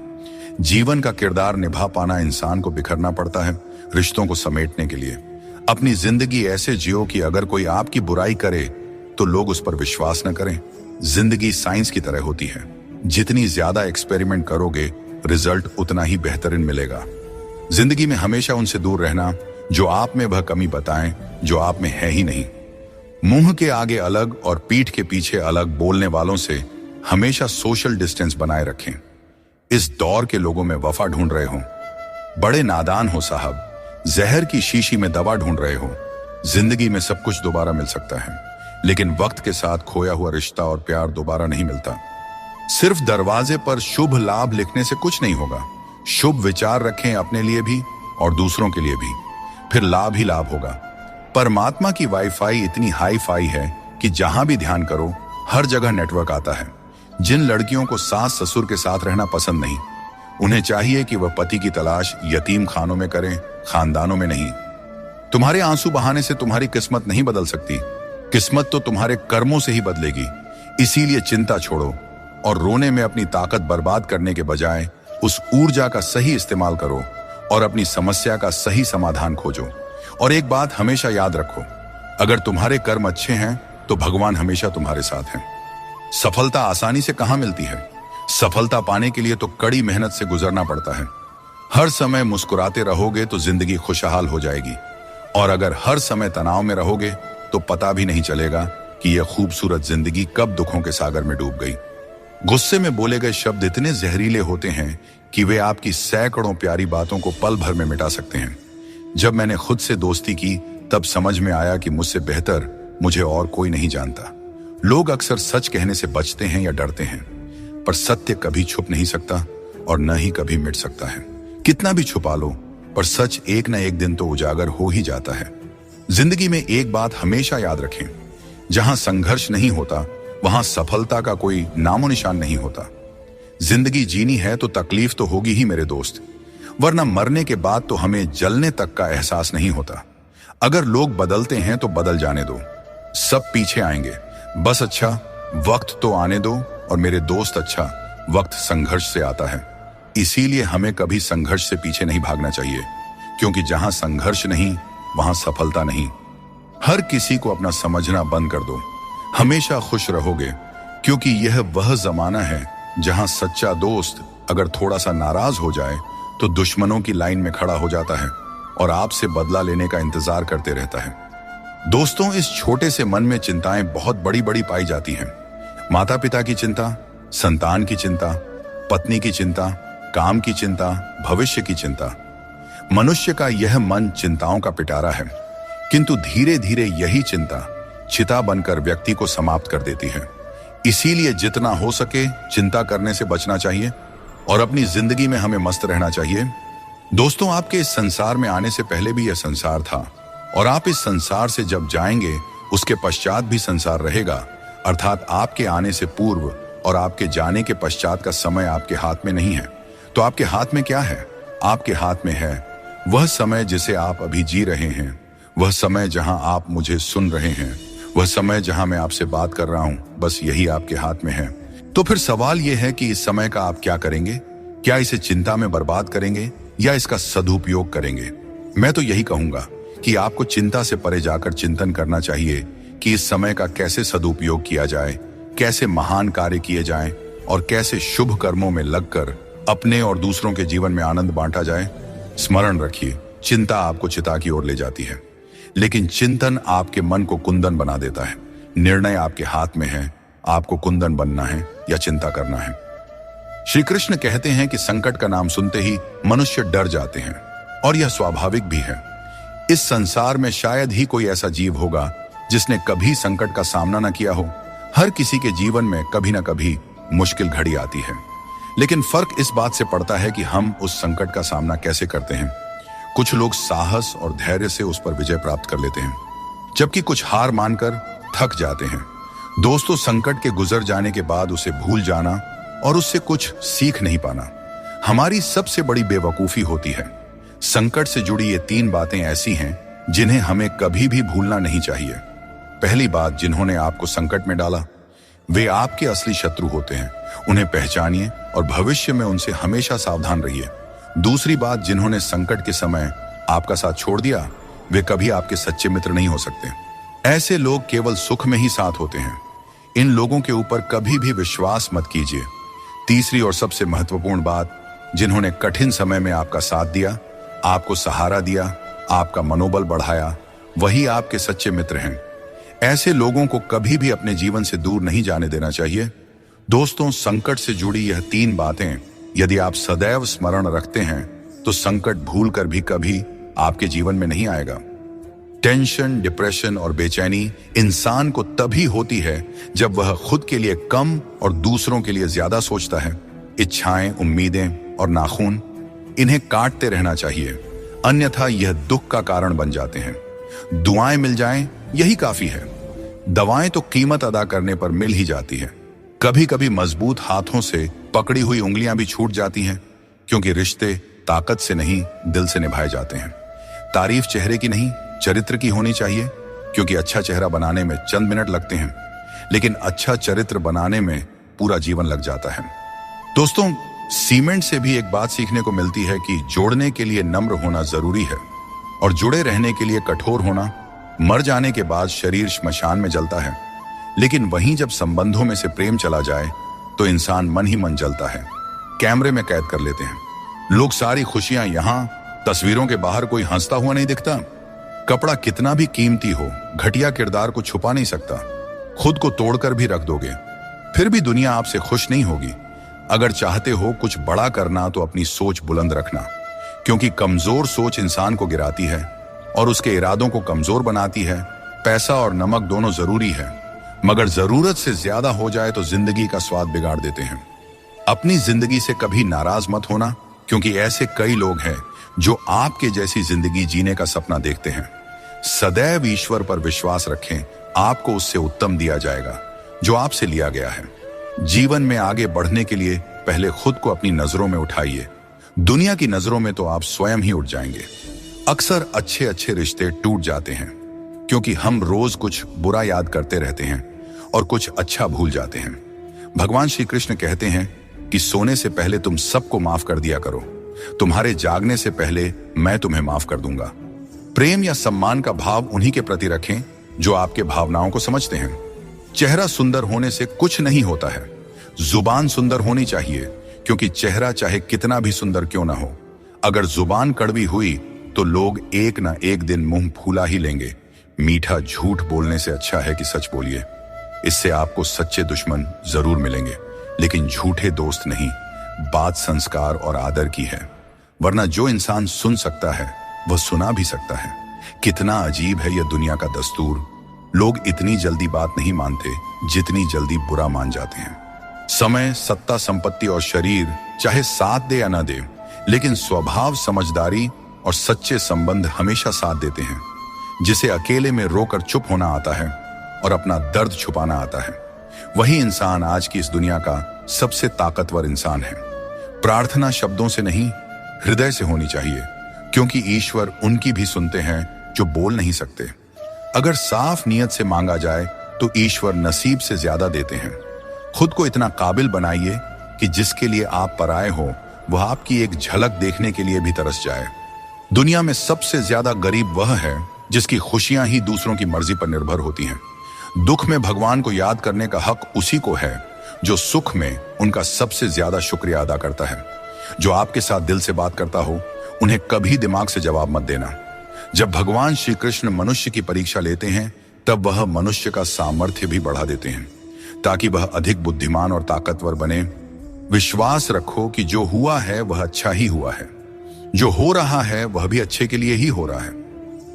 जीवन का किरदार निभा पाना इंसान को बिखरना पड़ता है रिश्तों को समेटने के लिए। अपनी जिंदगी ऐसे जियो कि अगर कोई आपकी बुराई करे तो लोग उस पर विश्वास न करें। जिंदगी साइंस की तरह होती है। जितनी ज्यादा एक्सपेरिमेंट करोगे, रिजल्ट उतना ही बेहतरीन मिलेगा। जिंदगी में हमेशा उनसे दूर रहना जो आप में वह कमी बताएं जो आप में है ही नहीं। मुंह के आगे अलग और पीठ के पीछे अलग बोलने वालों से हमेशा सोशल डिस्टेंस बनाए रखें। इस दौर के लोगों में वफा ढूंढ रहे हो, बड़े नादान हो साहब। जहर की शीशी में दवा ढूंढ रहे हो। जिंदगी में सब कुछ दोबारा मिल सकता है, लेकिन वक्त के साथ खोया हुआ रिश्ता और प्यार दोबारा नहीं मिलता। सिर्फ दरवाजे पर शुभ लाभ लिखने से कुछ नहीं होगा। शुभ विचार रखें अपने लिए भी और दूसरों के लिए भी, फिर लाभ ही लाभ होगा। परमात्मा की वाईफाई इतनी हाई फाई है कि जहां भी ध्यान करो हर जगह नेटवर्क आता है। जिन लड़कियों को सास ससुर के साथ रहना पसंद नहीं, उन्हें चाहिए कि वह पति की तलाश यतीम खानों में करें, खानदानों में नहीं। तुम्हारे आंसू बहाने से तुम्हारी किस्मत नहीं बदल सकती, किस्मत तो तुम्हारे कर्मों से ही बदलेगी। इसीलिए चिंता छोड़ो और रोने में अपनी ताकत बर्बाद करने के बजाय उस ऊर्जा का सही इस्तेमाल करो और अपनी समस्या का सही समाधान खोजो। और एक बात हमेशा याद रखो, अगर तुम्हारे कर्म अच्छे हैं तो भगवान हमेशा तुम्हारे साथ हैं। सफलता आसानी से कहां मिलती है? सफलता पाने के लिए तो कड़ी मेहनत से गुजरना पड़ता है। हर समय मुस्कुराते रहोगे तो जिंदगी खुशहाल हो जाएगी, और अगर हर समय तनाव में रहोगे तो पता भी नहीं चलेगा कि यह खूबसूरत जिंदगी कब दुखों के सागर में डूब गई। गुस्से में बोले गए शब्द इतने जहरीले होते हैं कि वे आपकी सैकड़ों प्यारी बातों को पल भर में मिटा सकते हैं। जब मैंने खुद से दोस्ती की तब समझ में आया कि मुझसे बेहतर मुझे और कोई नहीं जानता। लोग अक्सर सच कहने से बचते हैं या डरते हैं, पर सत्य कभी छुप नहीं सकता और न ही कभी मिट सकता है। कितना भी छुपा लो, पर सच एक न एक दिन तो उजागर हो ही जाता है। जिंदगी में एक बात हमेशा याद रखें, जहां संघर्ष नहीं होता वहां सफलता का कोई नामो निशान नहीं होता। जिंदगी जीनी है तो तकलीफ तो होगी ही मेरे दोस्त, वरना मरने के बाद तो हमें जलने तक का एहसास नहीं होता। अगर लोग बदलते हैं तो बदल जाने दो, सब पीछे आएंगे। बस अच्छा वक्त तो आने दो, और मेरे दोस्त अच्छा वक्त संघर्ष से आता है। इसीलिए हमें कभी संघर्ष से पीछे नहीं भागना चाहिए, क्योंकि जहां संघर्ष नहीं वहां सफलता नहीं। हर किसी को अपना समझना बंद कर दो, हमेशा खुश रहोगे, क्योंकि यह वह जमाना है जहां सच्चा दोस्त अगर थोड़ा सा नाराज हो जाए तो दुश्मनों की लाइन में खड़ा हो जाता है और आपसे बदला लेने का इंतजार करते रहता है। दोस्तों, इस छोटे से मन में चिंताएं बहुत बड़ी बड़ी पाई जाती हैं। माता पिता की चिंता, संतान की चिंता, पत्नी की चिंता, काम की चिंता, भविष्य की चिंता। मनुष्य का यह मन चिंताओं का पिटारा है, किंतु धीरे धीरे यही चिंता चिता बनकर व्यक्ति को समाप्त कर देती है। इसीलिए जितना हो सके चिंता करने से बचना चाहिए और अपनी जिंदगी में हमें मस्त रहना चाहिए। दोस्तों, आपके इस संसार में आने से पहले भी यह संसार था, और आप इस संसार से जब जाएंगे उसके पश्चात भी संसार रहेगा। अर्थात आपके आने से पूर्व और आपके जाने के पश्चात का समय आपके हाथ में नहीं है। तो आपके हाथ में क्या है? आपके हाथ में है वह समय जिसे आप अभी जी रहे हैं, वह समय जहां आप मुझे सुन रहे हैं, वह समय जहां मैं आपसे बात कर रहा हूं। बस यही आपके हाथ में है। तो फिर सवाल यह है कि इस समय का आप क्या करेंगे? क्या इसे चिंता में बर्बाद करेंगे या इसका सदुपयोग करेंगे? मैं तो यही कहूंगा कि आपको चिंता से परे जाकर चिंतन करना चाहिए कि इस समय का कैसे सदुपयोग किया जाए, कैसे महान कार्य किए जाएं और कैसे शुभ कर्मों में लगकर अपने और दूसरों के जीवन में आनंद बांटा जाए। स्मरण रखिए, चिंता आपको चिता की ओर ले जाती है, लेकिन चिंतन आपके मन को कुंदन बना देता है। निर्णय आपके हाथ में है, आपको कुंदन बनना है या चिंता करना है। श्री कृष्ण कहते हैं कि संकट का नाम सुनते ही मनुष्य डर जाते हैं, और यह स्वाभाविक भी है। इस संसार में शायद ही कोई ऐसा जीव होगा जिसने कभी संकट का सामना न किया हो। हर किसी के जीवन में कभी ना कभी मुश्किल घड़ी आती है, लेकिन फर्क इस बात से पड़ता है कि हम उस संकट का सामना कैसे करते हैं। कुछ लोग साहस और धैर्य से उस पर विजय प्राप्त कर लेते हैं, जबकि कुछ हार मानकर थक जाते हैं। दोस्तों, संकट के गुजर जाने के बाद उसे भूल जाना और उससे कुछ सीख नहीं पाना हमारी सबसे बड़ी बेवकूफी होती है। संकट से जुड़ी ये 3 बातें ऐसी हैं जिन्हें हमें कभी भी भूलना नहीं चाहिए। पहली बात, जिन्होंने आपको संकट में डाला वे आपके असली शत्रु होते हैं, उन्हें पहचानिए और भविष्य में उनसे हमेशा सावधान रहिए। दूसरी बात, जिन्होंने संकट के समय आपका साथ छोड़ दिया वे कभी आपके सच्चे मित्र नहीं हो सकते। ऐसे लोग केवल सुख में ही साथ होते हैं। इन लोगों के ऊपर कभी भी विश्वास मत कीजिए। तीसरी और सबसे महत्वपूर्ण बात, जिन्होंने कठिन समय में आपका साथ दिया, आपको सहारा दिया, आपका मनोबल बढ़ाया, वही आपके सच्चे मित्र हैं। ऐसे लोगों को कभी भी अपने जीवन से दूर नहीं जाने देना चाहिए। दोस्तों, संकट से जुड़ी यह 3 बातें यदि आप सदैव स्मरण रखते हैं तो संकट भूलकर भी कभी आपके जीवन में नहीं आएगा। टेंशन, डिप्रेशन और बेचैनी इंसान को तभी होती है जब वह खुद के लिए कम और दूसरों के लिए ज्यादा सोचता है। इच्छाएं, उम्मीदें और नाखून, इन्हें काटते रहना चाहिए। अन्यथा यह दुख का कारण बन जाते हैं। दुआएं मिल जाएं यही काफी है। दवाएं तो कीमत अदा करने पर मिल ही जाती है। कभी कभी मजबूत हाथों से पकड़ी हुई उंगलियां भी छूट जाती हैं, क्योंकि रिश्ते ताकत से नहीं दिल से निभाए जाते हैं। तारीफ चेहरे की नहीं चरित्र की होनी चाहिए, क्योंकि अच्छा चेहरा बनाने में चंद मिनट लगते हैं, लेकिन अच्छा चरित्र बनाने में पूरा जीवन लग जाता है। दोस्तों, सीमेंट से भी एक बात सीखने को मिलती है कि जोड़ने के लिए नम्र होना जरूरी है और जुड़े रहने के लिए कठोर होना। मर जाने के बाद शरीर श्मशान में जलता है, लेकिन वहीं जब संबंधों में से प्रेम चला जाए तो इंसान मन ही मन जलता है, कैमरे में कैद कर लेते हैं। लोग सारी खुशियां यहां, तस्वीरों के बाहर कोई हंसता हुआ नहीं दिखता। कपड़ा कितना भी कीमती हो, घटिया किरदार को छुपा नहीं सकता। खुद को तोड़कर भी रख दोगे, फिर भी दुनिया आपसे खुश नहीं होगी। अगर चाहते हो कुछ बड़ा करना तो अपनी सोच बुलंद रखना, क्योंकि कमजोर सोच इंसान को गिराती है और उसके इरादों को कमजोर बनाती है। पैसा और नमक दोनों जरूरी है, मगर जरूरत से ज्यादा हो जाए तो जिंदगी का स्वाद बिगाड़ देते हैं। अपनी जिंदगी से कभी नाराज मत होना, क्योंकि ऐसे कई लोग हैं जो आपके जैसी जिंदगी जीने का सपना देखते हैं। सदैव ईश्वर पर विश्वास रखें, आपको उससे उत्तम दिया जाएगा जो आपसे लिया गया है। जीवन में आगे बढ़ने के लिए पहले खुद को अपनी नजरों में उठाइए। दुनिया की नजरों में तो आप स्वयं ही उठ जाएंगे। अक्सर अच्छे अच्छे रिश्ते टूट जाते हैं, क्योंकि हम रोज कुछ बुरा याद करते रहते हैं और कुछ अच्छा भूल जाते हैं। भगवान श्री कृष्ण कहते हैं कि सोने से पहले तुम सबको माफ कर दिया करो, तुम्हारे जागने से पहले मैं तुम्हें माफ कर दूंगा। प्रेम या सम्मान का भाव उन्हीं के प्रति रखें जो आपके भावनाओं को समझते हैं। चेहरा सुंदर होने से कुछ नहीं होता है, जुबान सुंदर होनी चाहिए, क्योंकि चेहरा चाहे कितना भी सुंदर क्यों ना हो, अगर जुबान कड़वी हुई तो लोग एक ना एक दिन मुंह फूला ही लेंगे। मीठा झूठ बोलने से अच्छा है कि सच बोलिए। इससे आपको सच्चे दुश्मन जरूर मिलेंगे, लेकिन झूठे दोस्त नहीं। बात संस्कार और आदर की है, वरना जो इंसान सुन सकता है वह सुना भी सकता है। कितना अजीब है यह दुनिया का दस्तूर। लोग इतनी जल्दी बात नहीं मानते जितनी जल्दी बुरा मान जाते हैं। समय, सत्ता, संपत्ति और शरीर चाहे साथ दे या ना दे, लेकिन स्वभाव, समझदारी और सच्चे संबंध हमेशा साथ देते हैं। जिसे अकेले में रोकर चुप होना आता है और अपना दर्द छुपाना आता है, वही इंसान आज की इस दुनिया का सबसे ताकतवर इंसान है। प्रार्थना शब्दों से नहीं, हृदय से होनी चाहिए, क्योंकि ईश्वर उनकी भी सुनते हैं जो बोल नहीं सकते। अगर साफ नियत से मांगा जाए तो ईश्वर नसीब से ज्यादा देते हैं। खुद को इतना काबिल बनाइए कि जिसके लिए आप पराए हो वह आपकी एक झलक देखने के लिए भी तरस जाए। दुनिया में सबसे ज्यादा गरीब वह है जिसकी खुशियां ही दूसरों की मर्जी पर निर्भर होती हैं। दुख में भगवान को याद करने का हक उसी को है जो सुख में उनका सबसे ज्यादा शुक्रिया अदा करता है। जो आपके साथ दिल से बात करता हो उन्हें कभी दिमाग से जवाब मत देना। जब भगवान श्री कृष्ण मनुष्य की परीक्षा लेते हैं तब वह मनुष्य का सामर्थ्य भी बढ़ा देते हैं, ताकि वह अधिक बुद्धिमान और ताकतवर बने। विश्वास रखो कि जो हुआ है वह अच्छा ही हुआ है, जो हो रहा है वह भी अच्छे के लिए ही हो रहा है,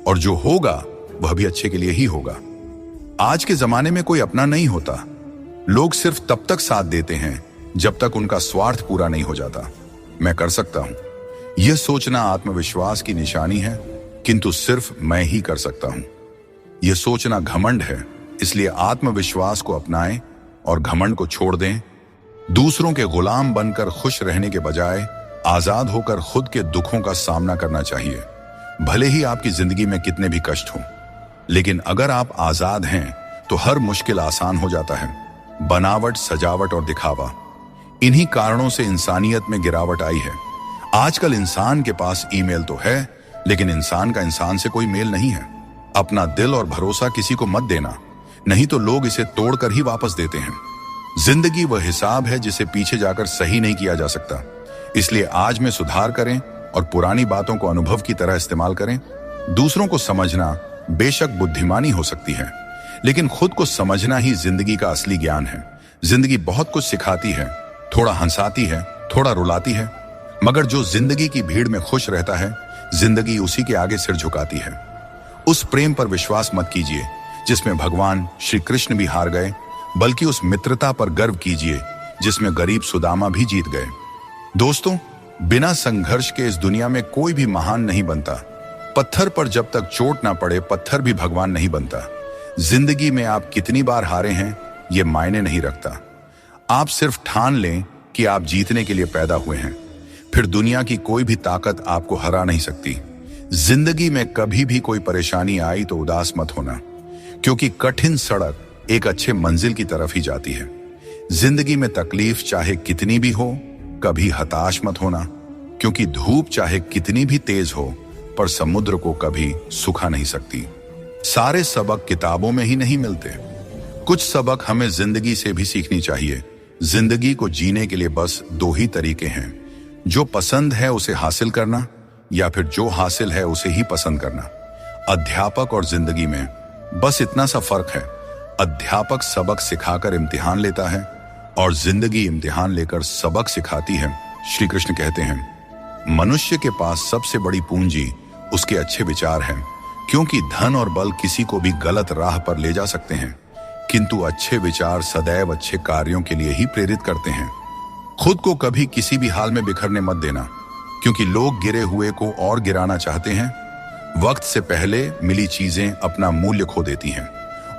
और जो होगा वह भी अच्छे के लिए ही होगा। आज के जमाने में कोई अपना नहीं होता। लोग सिर्फ तब तक साथ देते हैं जब तक उनका स्वार्थ पूरा नहीं हो जाता। मैं कर सकता हूं, यह सोचना आत्मविश्वास की निशानी है, किंतु सिर्फ मैं ही कर सकता हूं, यह सोचना घमंड है। इसलिए आत्मविश्वास को अपनाएं और घमंड को छोड़ दें। दूसरों के गुलाम बनकर खुश रहने के बजाय आजाद होकर खुद के दुखों का सामना करना चाहिए। भले ही आपकी जिंदगी में कितने भी कष्ट हों, लेकिन अगर आप आजाद हैं तो हर मुश्किल आसान हो जाता है। बनावट, सजावट और दिखावा, इन्हीं कारणों से इंसानियत में गिरावट आई है। आजकल इंसान के पास ईमेल तो है, लेकिन इंसान का इंसान से कोई मेल नहीं है। अपना दिल और भरोसा किसी को मत देना, नहीं तो लोग इसे तोड़कर ही वापस देते हैं। जिंदगी वह हिसाब है जिसे पीछे जाकर सही नहीं किया जा सकता। इसलिए आज में सुधार करें और पुरानी बातों को अनुभव की तरह इस्तेमाल करें। दूसरों को समझना बेशक बुद्धिमानी हो सकती है, लेकिन खुद को समझना ही जिंदगी का असली ज्ञान है। जिंदगी बहुत कुछ सिखाती है, थोड़ा हंसाती है, थोड़ा रुलाती है, मगर जो जिंदगी की भीड़ में खुश रहता है, जिंदगी उसी के आगे सिर झुकाती है। उस प्रेम पर विश्वास मत कीजिए जिसमें भगवान श्री कृष्ण भी हार गए, बल्कि उस मित्रता पर गर्व कीजिए जिसमें गरीब सुदामा भी जीत गए। दोस्तों, बिना संघर्ष के इस दुनिया में कोई भी महान नहीं बनता। पत्थर पर जब तक चोट ना पड़े पत्थर भी भगवान नहीं बनता। जिंदगी में आप कितनी बार हारे हैं ये मायने नहीं रखता। आप सिर्फ ठान लें कि आप जीतने के लिए पैदा हुए हैं, फिर दुनिया की कोई भी ताकत आपको हरा नहीं सकती। जिंदगी में कभी भी कोई परेशानी आई तो उदास मत होना, क्योंकि कठिन सड़क एक अच्छे मंजिल की तरफ ही जाती है। जिंदगी में तकलीफ चाहे कितनी भी हो, कभी हताश मत होना, क्योंकि धूप चाहे कितनी भी तेज हो पर समुद्र को कभी सुखा नहीं सकती। सारे सबक किताबों में ही नहीं मिलते, कुछ सबक हमें जिंदगी से भी सीखनी चाहिए। जिंदगी को जीने के लिए बस दो ही तरीके हैं, जो पसंद है उसे हासिल करना या फिर जो हासिल है उसे ही पसंद करना। अध्यापक और जिंदगी में बस इतना सा फर्क है, अध्यापक सबक सिखाकर इम्तिहान लेता है और जिंदगी इम्तिहान लेकर सबक सिखाती है। श्री कृष्ण कहते हैं, मनुष्य के पास सबसे बड़ी पूंजी उसके अच्छे विचार हैं, क्योंकि धन और बल किसी को भी गलत राह पर ले जा सकते हैं, किंतु अच्छे विचार सदैव अच्छे कार्यों के लिए ही प्रेरित करते हैं। खुद को कभी किसी भी हाल में बिखरने मत देना, क्योंकि लोग गिरे हुए को और गिराना चाहते हैं। वक्त से पहले मिली चीजें अपना मूल्य खो देती हैं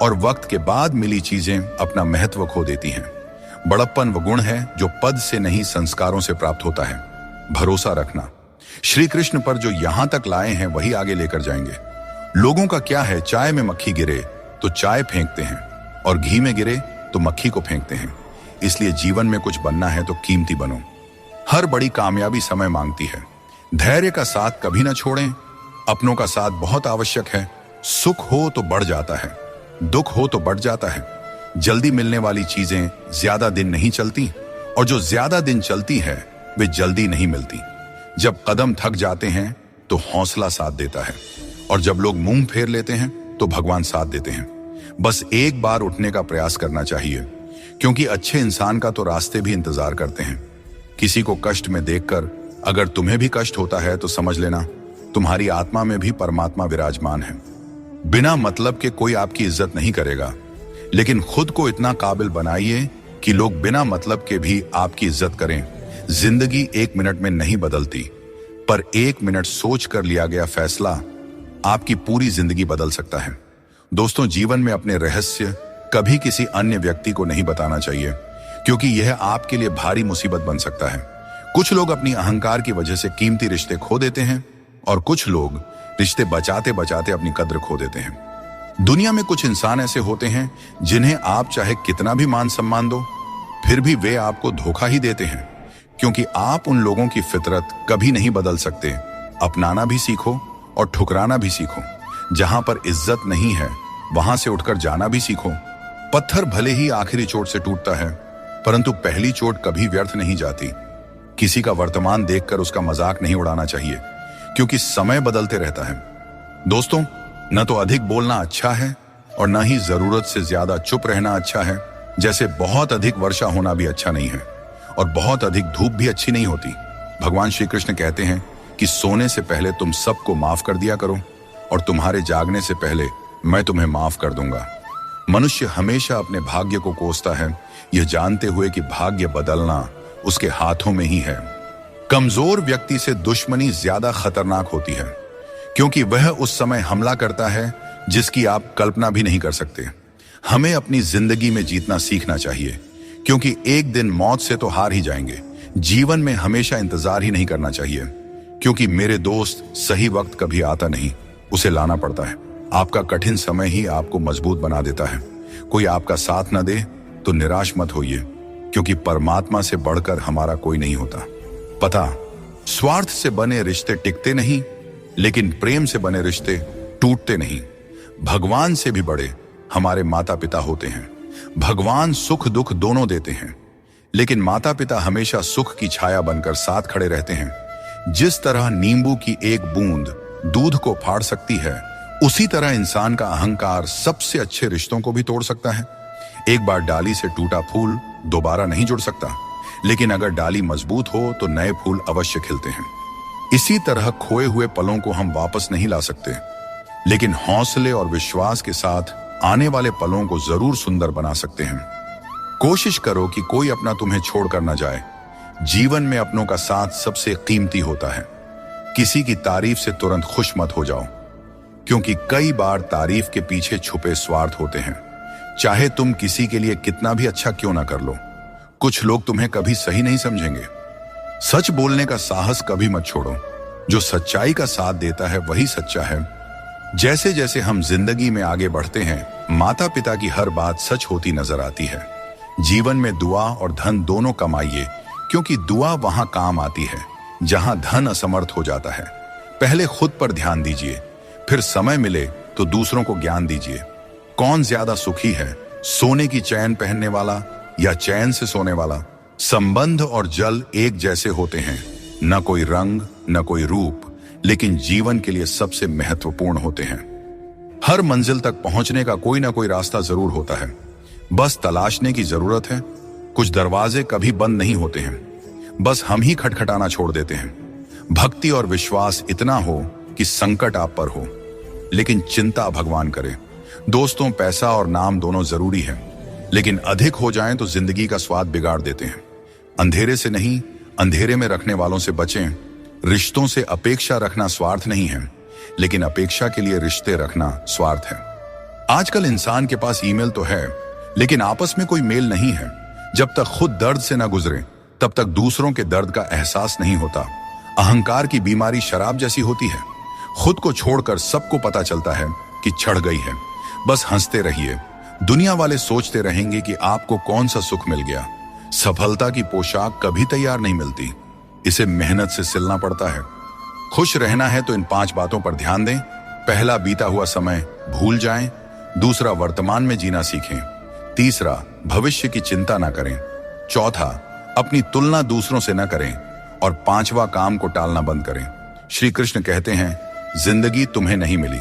और वक्त के बाद मिली चीजें अपना महत्व खो देती हैं। बड़प्पन वो गुण है जो पद से नहीं संस्कारों से प्राप्त होता है। भरोसा रखना, श्री कृष्ण पर जो यहां तक लाए हैं वही आगे लेकर जाएंगे। लोगों का क्या है, चाय में मक्खी गिरे तो चाय फेंकते हैं और घी में गिरे तो मक्खी को फेंकते हैं। इसलिए जीवन में कुछ बनना है तो कीमती बनो। हर बड़ी कामयाबी समय मांगती है। धैर्य का साथ कभी ना छोड़ें। अपनों का साथ बहुत आवश्यक है। सुख हो तो बढ़ जाता है, दुख हो तो बढ़ जाता है। जल्दी मिलने वाली चीजें ज्यादा दिन नहीं चलती और जो ज्यादा दिन चलती है वे जल्दी नहीं मिलती। जब कदम थक जाते हैं तो हौसला साथ देता है और जब लोग मुंह फेर लेते हैं तो भगवान साथ देते हैं। बस एक बार उठने का प्रयास करना चाहिए, क्योंकि अच्छे इंसान का तो रास्ते भी इंतजार करते हैं। किसी को कष्ट में देखकर अगर तुम्हें भी कष्ट होता है तो समझ लेना तुम्हारी आत्मा में भी परमात्मा विराजमान है। बिना मतलब के कोई आपकी इज्जत नहीं करेगा, लेकिन खुद को इतना काबिल बनाइए कि लोग बिना मतलब के भी आपकी इज्जत करें। जिंदगी 1 मिनट में नहीं बदलती, पर 1 मिनट सोच कर लिया गया फैसला आपकी पूरी जिंदगी बदल सकता है। दोस्तों, जीवन में अपने रहस्य कभी किसी अन्य व्यक्ति को नहीं बताना चाहिए, क्योंकि यह आपके लिए भारी मुसीबत बन सकता है। कुछ लोग अपनी अहंकार की वजह से कीमती रिश्ते खो देते हैं और कुछ लोग रिश्ते बचाते बचाते अपनी कद्र खो देते हैं। दुनिया में कुछ इंसान ऐसे होते हैं जिन्हें आप चाहे कितना भी मान सम्मान दो, फिर भी वे आपको धोखा ही देते हैं, क्योंकि आप उन लोगों की फितरत कभी नहीं बदल सकते। अपनाना भी सीखो और ठुकराना भी सीखो। जहां पर इज्जत नहीं है वहां से उठकर जाना भी सीखो। पत्थर भले ही आखिरी चोट से टूटता है, परंतु पहली चोट कभी व्यर्थ नहीं जाती। किसी का वर्तमान देखकर उसका मजाक नहीं उड़ाना चाहिए, क्योंकि समय बदलते रहता है। दोस्तों, न तो अधिक बोलना अच्छा है और न ही जरूरत से ज्यादा चुप रहना अच्छा है। जैसे बहुत अधिक वर्षा होना भी अच्छा नहीं है और बहुत अधिक धूप भी अच्छी नहीं होती। भगवान श्री कृष्ण कहते हैं कि सोने से पहले तुम सबको माफ कर दिया करो और तुम्हारे जागने से पहले मैं तुम्हें माफ कर दूंगा। मनुष्य हमेशा अपने भाग्य को कोसता है, यह जानते हुए कि भाग्य बदलना उसके हाथों में ही है। कमजोर व्यक्ति से दुश्मनी ज्यादा खतरनाक होती है, क्योंकि वह उस समय हमला करता है जिसकी आप कल्पना भी नहीं कर सकते। हमें अपनी जिंदगी में जीतना सीखना चाहिए, क्योंकि एक दिन मौत से तो हार ही जाएंगे। जीवन में हमेशा इंतजार ही नहीं करना चाहिए, क्योंकि मेरे दोस्त सही वक्त कभी आता नहीं, उसे लाना पड़ता है। आपका कठिन समय ही आपको मजबूत बना देता है। कोई आपका साथ न दे तो निराश मत होइए, क्योंकि परमात्मा से बढ़कर हमारा कोई नहीं होता। पता, स्वार्थ से बने रिश्ते टिकते नहीं, लेकिन प्रेम से बने रिश्ते टूटते नहीं। भगवान से भी बड़े हमारे माता पिता होते हैं। भगवान सुख दुख दोनों देते हैं, लेकिन माता पिता हमेशा सुख की छाया बनकर साथ खड़े रहते हैं। जिस तरह नींबू की एक बूंद दूध को फाड़ सकती है, उसी तरह इंसान का अहंकार सबसे अच्छे रिश्तों को भी तोड़ सकता है। एक बार डाली से टूटा फूल दोबारा नहीं जुड़ सकता, लेकिन अगर डाली मजबूत हो तो नए फूल अवश्य खिलते हैं। इसी तरह खोए हुए पलों को हम वापस नहीं ला सकते, लेकिन हौसले और विश्वास के साथ आने वाले पलों को जरूर सुंदर बना सकते हैं। कोशिश करो कि कोई अपना तुम्हें छोड़कर न जाए, जीवन में अपनों का साथ सबसे कीमती होता है। किसी की तारीफ से तुरंत खुश मत हो जाओ, क्योंकि कई बार तारीफ के पीछे छुपे स्वार्थ होते हैं। चाहे तुम किसी के लिए कितना भी अच्छा क्यों ना कर लो, कुछ लोग तुम्हें कभी सही नहीं समझेंगे। सच बोलने का साहस कभी मत छोड़ो। जो सच्चाई का साथ देता है वही सच्चा है। जैसे जैसे हम जिंदगी में आगे बढ़ते हैं, माता पिता की हर बात सच होती नजर आती है। जीवन में दुआ और धन दोनों कमाइए, क्योंकि दुआ वहां काम आती है जहां धन असमर्थ हो जाता है। पहले खुद पर ध्यान दीजिए, फिर समय मिले तो दूसरों को ज्ञान दीजिए। कौन ज्यादा सुखी है, सोने की चैन पहनने वाला या चैन से सोने वाला? संबंध और जल एक जैसे होते हैं, न कोई रंग न कोई रूप, लेकिन जीवन के लिए सबसे महत्वपूर्ण होते हैं। हर मंजिल तक पहुंचने का कोई ना कोई रास्ता जरूर होता है, बस तलाशने की जरूरत है। कुछ दरवाजे कभी बंद नहीं होते हैं, बस हम ही खटखटाना छोड़ देते हैं। भक्ति और विश्वास इतना हो कि संकट आप पर हो, लेकिन चिंता भगवान करे। दोस्तों, पैसा और नाम दोनों जरूरी है, लेकिन अधिक हो जाएं तो जिंदगी का स्वाद बिगाड़ देते हैं। अंधेरे से नहीं, अंधेरे में रखने वालों से बचें। रिश्तों से अपेक्षा रखना स्वार्थ नहीं है, लेकिन अपेक्षा के लिए रिश्ते रखना स्वार्थ है। आजकल इंसान के पास ईमेल तो है, लेकिन आपस में कोई मेल नहीं है। जब तक खुद दर्द से ना गुजरे, तब तक दूसरों के दर्द का एहसास नहीं होता। अहंकार की बीमारी शराब जैसी होती है। खुद को छोड़कर सबको पता चलता है कि चढ़ गई है। बस हंसते रहिए। दुनिया वाले सोचते रहेंगे कि आपको कौन सा सुख मिल गया। सफलता की पोशाक कभी तैयार नहीं मिलती, इसे मेहनत से सिलना पड़ता है। खुश रहना है तो इन 5 बातों पर ध्यान दें। पहला, बीता हुआ समय भूल जाएं। दूसरा, वर्तमान में जीना सीखें। तीसरा, भविष्य की चिंता ना करें। चौथा, अपनी तुलना दूसरों से न करें। और 5वां, काम को टालना बंद करें। श्री कृष्ण कहते हैं, जिंदगी तुम्हें नहीं मिली,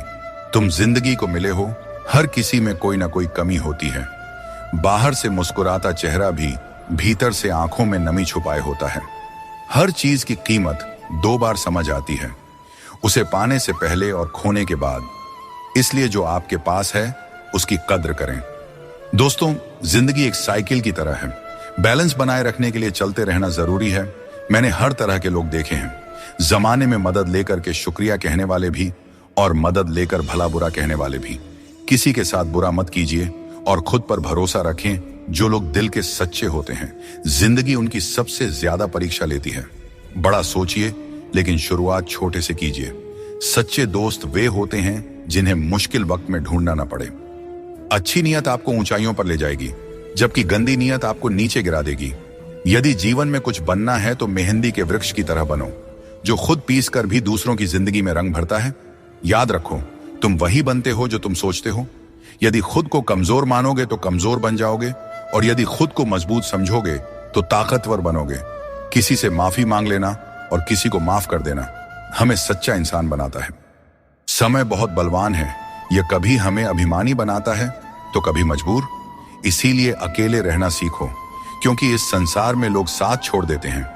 तुम जिंदगी को मिले हो। हर किसी में कोई ना कोई कमी होती है। बाहर से मुस्कुराता चेहरा भी भीतर से आंखों में नमी छुपाए होता है। हर चीज की कीमत 2 बार समझ आती है, उसे पाने से पहले और खोने के बाद। इसलिए जो आपके पास है उसकी कद्र करें। दोस्तों, जिंदगी एक साइकिल की तरह है। बैलेंस बनाए रखने के लिए चलते रहना जरूरी है। मैंने हर तरह के लोग देखे हैं। जमाने में मदद लेकर के शुक्रिया कहने वाले भी, और मदद लेकर भला बुरा कहने वाले भी। किसी के साथ बुरा मत कीजिए और खुद पर भरोसा रखें। जो लोग दिल के सच्चे होते हैं, जिंदगी उनकी सबसे ज्यादा परीक्षा लेती है। बड़ा सोचिए, लेकिन शुरुआत छोटे से कीजिए। सच्चे दोस्त वे होते हैं जिन्हें मुश्किल वक्त में ढूंढना ना पड़े। अच्छी नीयत आपको ऊंचाइयों पर ले जाएगी, जबकि गंदी नीयत आपको नीचे गिरा देगी। यदि जीवन में कुछ बनना है तो मेहंदी के वृक्ष की तरह बनो, जो खुद पीस कर भी दूसरों की जिंदगी में रंग भरता है। याद रखो, तुम वही बनते हो जो तुम सोचते हो। यदि खुद को कमजोर मानोगे तो कमजोर बन जाओगे, और यदि खुद को मजबूत समझोगे तो ताकतवर बनोगे। किसी से माफी मांग लेना और किसी को माफ कर देना हमें सच्चा इंसान बनाता है। समय बहुत बलवान है, यह कभी हमें अभिमानी बनाता है तो कभी मजबूर। इसीलिए अकेले रहना सीखो, क्योंकि इस संसार में लोग साथ छोड़ देते हैं।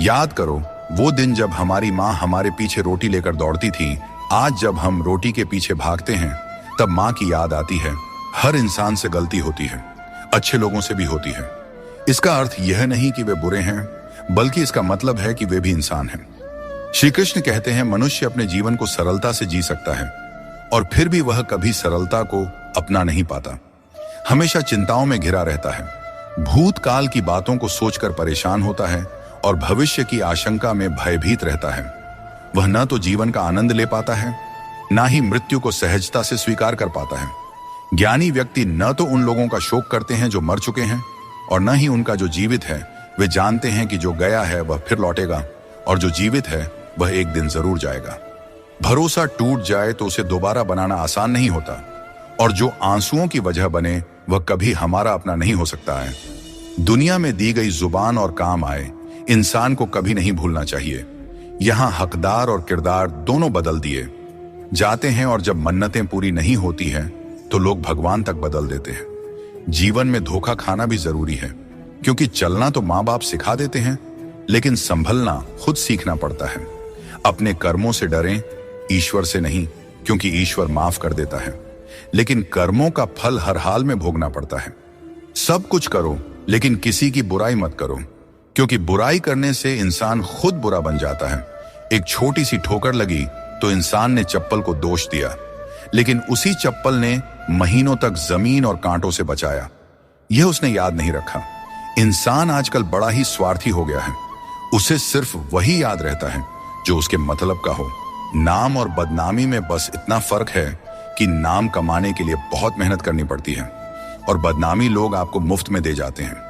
याद करो वो दिन जब हमारी माँ हमारे पीछे रोटी लेकर दौड़ती थी। आज जब हम रोटी के पीछे भागते हैं, तब माँ की याद आती है। हर इंसान से गलती होती है, अच्छे लोगों से भी होती है। इसका अर्थ यह नहीं कि वे बुरे हैं, बल्कि इसका मतलब है कि वे भी इंसान हैं। श्री कृष्ण कहते हैं, मनुष्य अपने जीवन को सरलता से जी सकता है, और फिर भी वह कभी सरलता को अपना नहीं पाता। हमेशा चिंताओं में घिरा रहता है। भूतकाल की बातों को सोचकर परेशान होता है, और भविष्य की आशंका में भयभीत रहता है। वह न तो जीवन का आनंद ले पाता है, ना ही मृत्यु को सहजता से स्वीकार कर पाता है। ज्ञानी व्यक्ति न तो उन लोगों का शोक करते हैं जो मर चुके हैं, और न ही उनका जो जीवित है। वे जानते हैं कि जो गया है वह फिर लौटेगा, और जो जीवित है वह एक दिन जरूर जाएगा। भरोसा टूट जाए तो उसे दोबारा बनाना आसान नहीं होता, और जो आंसुओं की वजह बने वह कभी हमारा अपना नहीं हो सकता है। दुनिया में दी गई जुबान और काम आए इंसान को कभी नहीं भूलना चाहिए। यहाँ हकदार और किरदार दोनों बदल दिए जाते हैं, और जब मन्नतें पूरी नहीं होती हैं तो लोग भगवान तक बदल देते हैं। जीवन में धोखा खाना भी जरूरी है, क्योंकि चलना तो माँ बाप सिखा देते हैं, लेकिन संभलना खुद सीखना पड़ता है। अपने कर्मों से डरें, ईश्वर से नहीं, क्योंकि ईश्वर माफ कर देता है, लेकिन कर्मों का फल हर हाल में भोगना पड़ता है। सब कुछ करो, लेकिन किसी की बुराई मत करो, क्योंकि बुराई करने से इंसान खुद बुरा बन जाता है। एक छोटी सी ठोकर लगी तो इंसान ने चप्पल को दोष दिया, लेकिन उसी चप्पल ने महीनों तक जमीन और कांटों से बचाया। यह उसने याद नहीं रखा। इंसान आजकल बड़ा ही स्वार्थी हो गया है। उसे सिर्फ वही याद रहता है जो उसके मतलब का हो। नाम और बदनामी में बस इतना फर्क है कि नाम कमाने के लिए बहुत मेहनत करनी पड़ती है और बदनामी लोग आपको मुफ्त में दे जाते हैं।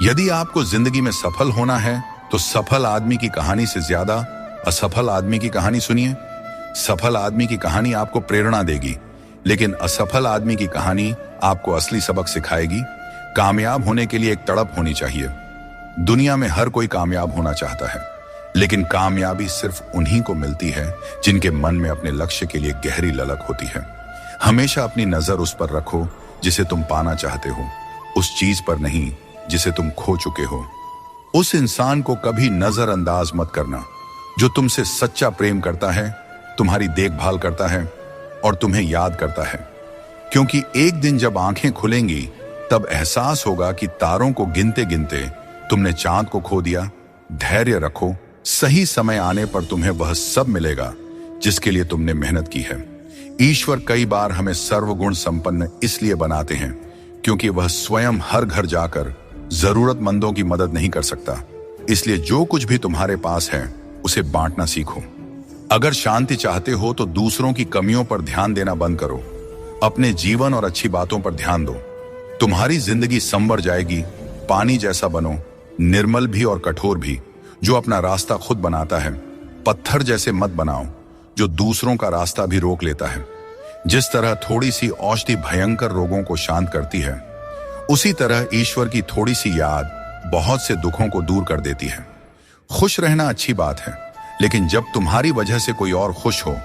यदि आपको जिंदगी में सफल होना है तो सफल आदमी की कहानी से ज्यादा असफल आदमी की कहानी सुनिए। सफल आदमी की कहानी आपको प्रेरणा देगी, लेकिन असफल आदमी की कहानी आपको असली सबक सिखाएगी। कामयाब होने के लिए एक तड़प होनी चाहिए। दुनिया में हर कोई कामयाब होना चाहता है, लेकिन कामयाबी सिर्फ उन्हीं को मिलती है जिनके मन में अपने लक्ष्य के लिए गहरी ललक होती है। हमेशा अपनी नजर उस पर रखो जिसे तुम पाना चाहते हो, उस चीज पर नहीं जिसे तुम खो चुके हो। उस इंसान को कभी नजरअंदाज मत करना जो तुमसे सच्चा प्रेम करता है, तुम्हारी देखभाल करता है और तुम्हें याद करता है। क्योंकि एक दिन जब आंखें खुलेंगी तब एहसास होगा कि तारों को गिनते गिनते तुमने चांद को खो दिया। धैर्य रखो, सही समय आने पर तुम्हें वह सब मिलेगा जिसके लिए तुमने मेहनत की है। ईश्वर कई बार हमें सर्वगुण संपन्न इसलिए बनाते हैं क्योंकि वह स्वयं हर घर जाकर जरूरतमंदों की मदद नहीं कर सकता। इसलिए जो कुछ भी तुम्हारे पास है उसे बांटना सीखो। अगर शांति चाहते हो तो दूसरों की कमियों पर ध्यान देना बंद करो। अपने जीवन और अच्छी बातों पर ध्यान दो। तुम्हारी जिंदगी संवर जाएगी। पानी जैसा बनो, निर्मल भी और कठोर भी, जो अपना रास्ता खुद बनाता है। पत्थर जैसे मत बनाओ जो दूसरों का रास्ता भी रोक लेता है। जिस तरह थोड़ी सी औषधि भयंकर रोगों को शांत करती है, उसी तरह ईश्वर की थोड़ी सी याद बहुत से दुखों को दूर कर देती है। खुश रहना अच्छी बात है, लेकिन जब तुम्हारी वजह से कोई और खुश हो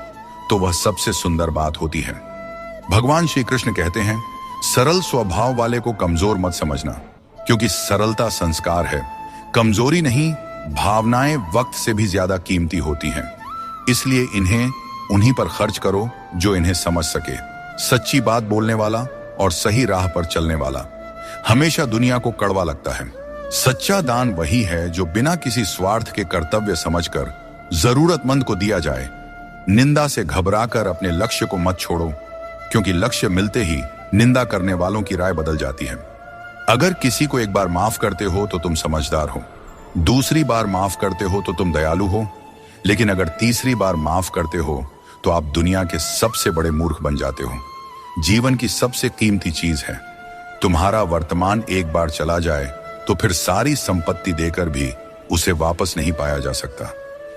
तो वह सबसे सुंदर बात होती है। भगवान श्री कृष्ण कहते हैं, सरल स्वभाव वाले को कमजोर मत समझना, क्योंकि सरलता संस्कार है। कमजोरी नहीं, भावनाएं वक्त से भी ज्यादा कीमती होती हैं। इसलिए इन्हें उन्हीं पर खर्च करो जो इन्हें समझ सके। सच्ची बात बोलने वाला और सही राह पर चलने वाला हमेशा दुनिया को कड़वा लगता है। सच्चा दान वही है जो बिना किसी स्वार्थ के कर्तव्य समझकर जरूरतमंद को दिया जाए। निंदा से घबराकर अपने लक्ष्य को मत छोड़ो, क्योंकि लक्ष्य मिलते ही निंदा करने वालों की राय बदल जाती है। अगर किसी को एक बार माफ करते हो तो तुम समझदार हो, दूसरी बार माफ करते हो तो तुम दयालु हो, लेकिन अगर तीसरी बार माफ करते हो तो आप दुनिया के सबसे बड़े मूर्ख बन जाते हो। जीवन की सबसे कीमती चीज है। तुम्हारा वर्तमान एक बार चला जाए तो फिर सारी संपत्ति देकर भी उसे वापस नहीं पाया जा सकता।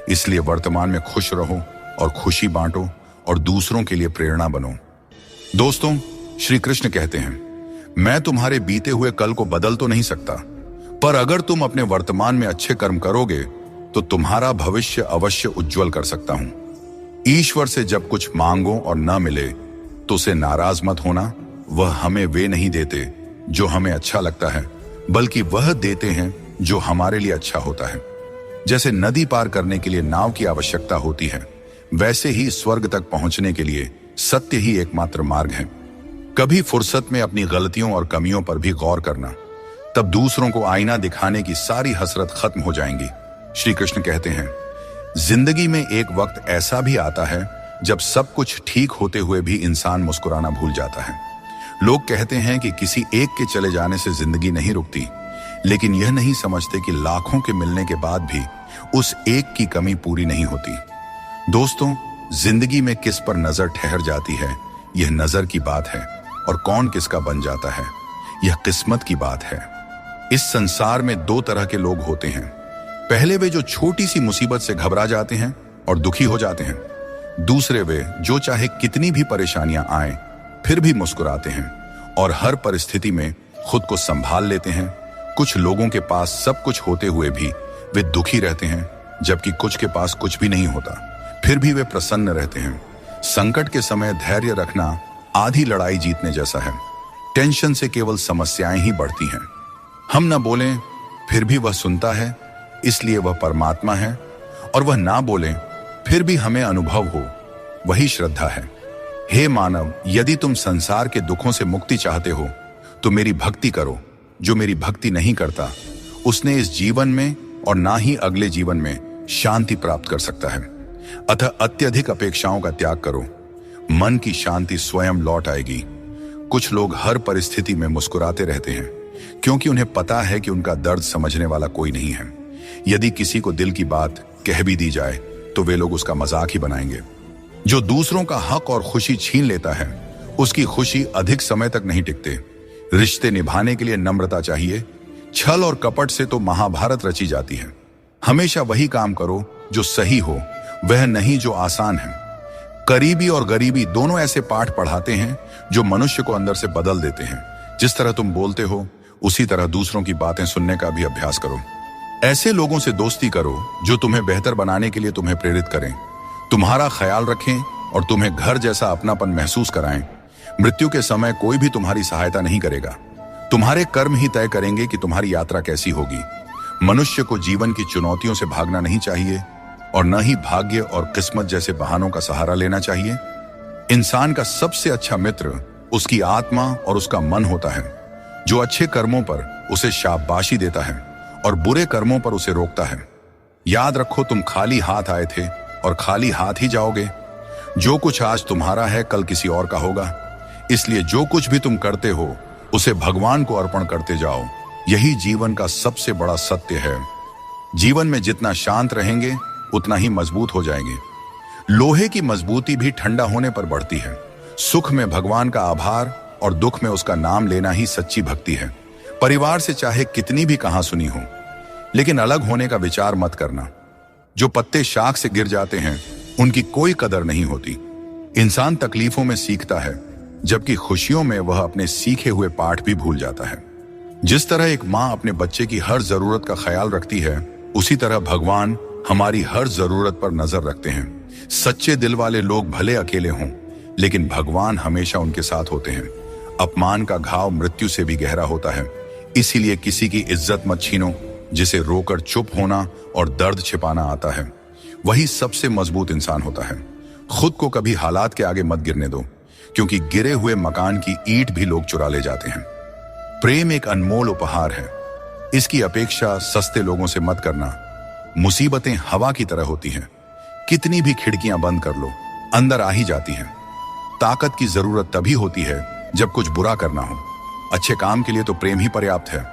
इसलिए वर्तमान में खुश रहो और खुशी बांटो और दूसरों के लिए प्रेरणा बनो। दोस्तों, श्री कृष्ण कहते हैं, मैं तुम्हारे बीते हुए कल को बदल तो नहीं सकता, पर अगर तुम अपने वर्तमान में अच्छे कर्म करोगे तो तुम्हारा भविष्य अवश्य उज्जवल कर सकता हूं। ईश्वर से जब कुछ मांगो और न मिले तो उसे नाराज मत होना। वह हमें वे नहीं देते जो हमें अच्छा लगता है, बल्कि वह देते हैं जो हमारे लिए अच्छा होता है। जैसे नदी पार करने के लिए नाव की आवश्यकता होती है, वैसे ही स्वर्ग तक पहुंचने के लिए सत्य ही एकमात्र मार्ग है। कभी फुर्सत में अपनी गलतियों और कमियों पर भी गौर करना, तब दूसरों को आईना दिखाने की सारी हसरत खत्म हो जाएंगी। श्री कृष्ण कहते हैं, जिंदगी में एक वक्त ऐसा भी आता है जब सब कुछ ठीक होते हुए भी इंसान मुस्कुराना भूल जाता है। लोग कहते हैं कि किसी एक के चले जाने से जिंदगी नहीं रुकती, लेकिन यह नहीं समझते कि लाखों के मिलने के बाद भी उस एक की कमी पूरी नहीं होती। दोस्तों, जिंदगी में किस पर नजर ठहर जाती है, यह नजर की बात है, और कौन किसका बन जाता है, यह किस्मत की बात है। इस संसार में दो तरह के लोग होते हैं। पहले वे जो छोटी सी मुसीबत से घबरा जाते हैं और दुखी हो जाते हैं। दूसरे वे जो चाहे कितनी भी परेशानियां आए फिर भी मुस्कुराते हैं और हर परिस्थिति में खुद को संभाल लेते हैं। कुछ लोगों के पास सब कुछ होते हुए भी वे दुखी रहते हैं, जबकि कुछ के पास कुछ भी नहीं होता, फिर भी वे प्रसन्न रहते हैं। संकट के समय धैर्य रखना आधी लड़ाई जीतने जैसा है। टेंशन से केवल समस्याएं ही बढ़ती हैं। हम न बोलें फिर भी वह सुनता है, इसलिए वह परमात्मा है, और वह ना बोलें फिर भी हमें अनुभव हो, वही श्रद्धा है। हे मानव, यदि तुम संसार के दुखों से मुक्ति चाहते हो तो मेरी भक्ति करो। जो मेरी भक्ति नहीं करता उसने इस जीवन में और ना ही अगले जीवन में शांति प्राप्त कर सकता है। अतः अत्यधिक अपेक्षाओं का त्याग करो, मन की शांति स्वयं लौट आएगी। कुछ लोग हर परिस्थिति में मुस्कुराते रहते हैं क्योंकि उन्हें पता है कि उनका दर्द समझने वाला कोई नहीं है। यदि किसी को दिल की बात कह भी दी जाए तो वे लोग उसका मजाक ही बनाएंगे। जो दूसरों का हक और खुशी छीन लेता है उसकी खुशी अधिक समय तक नहीं टिकते। रिश्ते निभाने के लिए नम्रता चाहिए। छल और कपट से तो महाभारत रची जाती है। हमेशा वही काम करो जो सही हो, वह नहीं जो आसान है। करीबी और गरीबी दोनों ऐसे पाठ पढ़ाते हैं जो मनुष्य को अंदर से बदल देते हैं। जिस तरह तुम बोलते हो उसी तरह दूसरों की बातें सुनने का भी अभ्यास करो। ऐसे लोगों से दोस्ती करो जो तुम्हें बेहतर बनाने के लिए तुम्हें प्रेरित करें, तुम्हारा ख्याल रखें और तुम्हें घर जैसा अपनापन महसूस कराएं। मृत्यु के समय कोई भी तुम्हारी सहायता नहीं करेगा। तुम्हारे कर्म ही तय करेंगे कि तुम्हारी यात्रा कैसी होगी। मनुष्य को जीवन की चुनौतियों से भागना नहीं चाहिए और न ही भाग्य और किस्मत जैसे बहानों का सहारा लेना चाहिए। इंसान का सबसे अच्छा मित्र उसकी आत्मा और उसका मन होता है, जो अच्छे कर्मों पर उसे शाबाशी देता है और बुरे कर्मों पर उसे रोकता है। याद रखो, तुम खाली हाथ आए थे और खाली हाथ ही जाओगे। जो कुछ आज तुम्हारा है कल किसी और का होगा। इसलिए जो कुछ भी तुम करते हो उसे भगवान को अर्पण करते जाओ। यही जीवन का सबसे बड़ा सत्य है। जीवन में जितना शांत रहेंगे उतना ही मजबूत हो जाएंगे। लोहे की मजबूती भी ठंडा होने पर बढ़ती है। सुख में भगवान का आभार और दुख में उसका नाम लेना ही सच्ची भक्ति है। परिवार से चाहे कितनी भी कहां सुनी हो, लेकिन अलग होने का विचार मत करना। जो पत्ते शाख से गिर जाते हैं उनकी कोई कदर नहीं होती। इंसान तकलीफों में सीखता है, जबकि खुशियों में वह अपने सीखे हुए पाठ भी भूल जाता है। जिस तरह एक माँ अपने बच्चे की हर जरूरत का ख्याल रखती है, उसी तरह भगवान हमारी हर जरूरत पर नजर रखते हैं। सच्चे दिल वाले लोग भले अकेले हों, लेकिन भगवान हमेशा उनके साथ होते हैं। अपमान का घाव मृत्यु से भी गहरा होता है। इसीलिए किसी की इज्जत मत छीनो। जिसे रोकर चुप होना और दर्द छिपाना आता है, वही सबसे मजबूत इंसान होता है। खुद को कभी हालात के आगे मत गिरने दो, क्योंकि गिरे हुए मकान की ईंट भी लोग चुरा ले जाते हैं। प्रेम एक अनमोल उपहार है। इसकी अपेक्षा सस्ते लोगों से मत करना। मुसीबतें हवा की तरह होती हैं। कितनी भी खिड़कियां बंद कर लो, अंदर आ ही जाती हैं। ताकत की जरूरत तभी होती है जब कुछ बुरा करना हो। अच्छे काम के लिए तो प्रेम ही पर्याप्त है।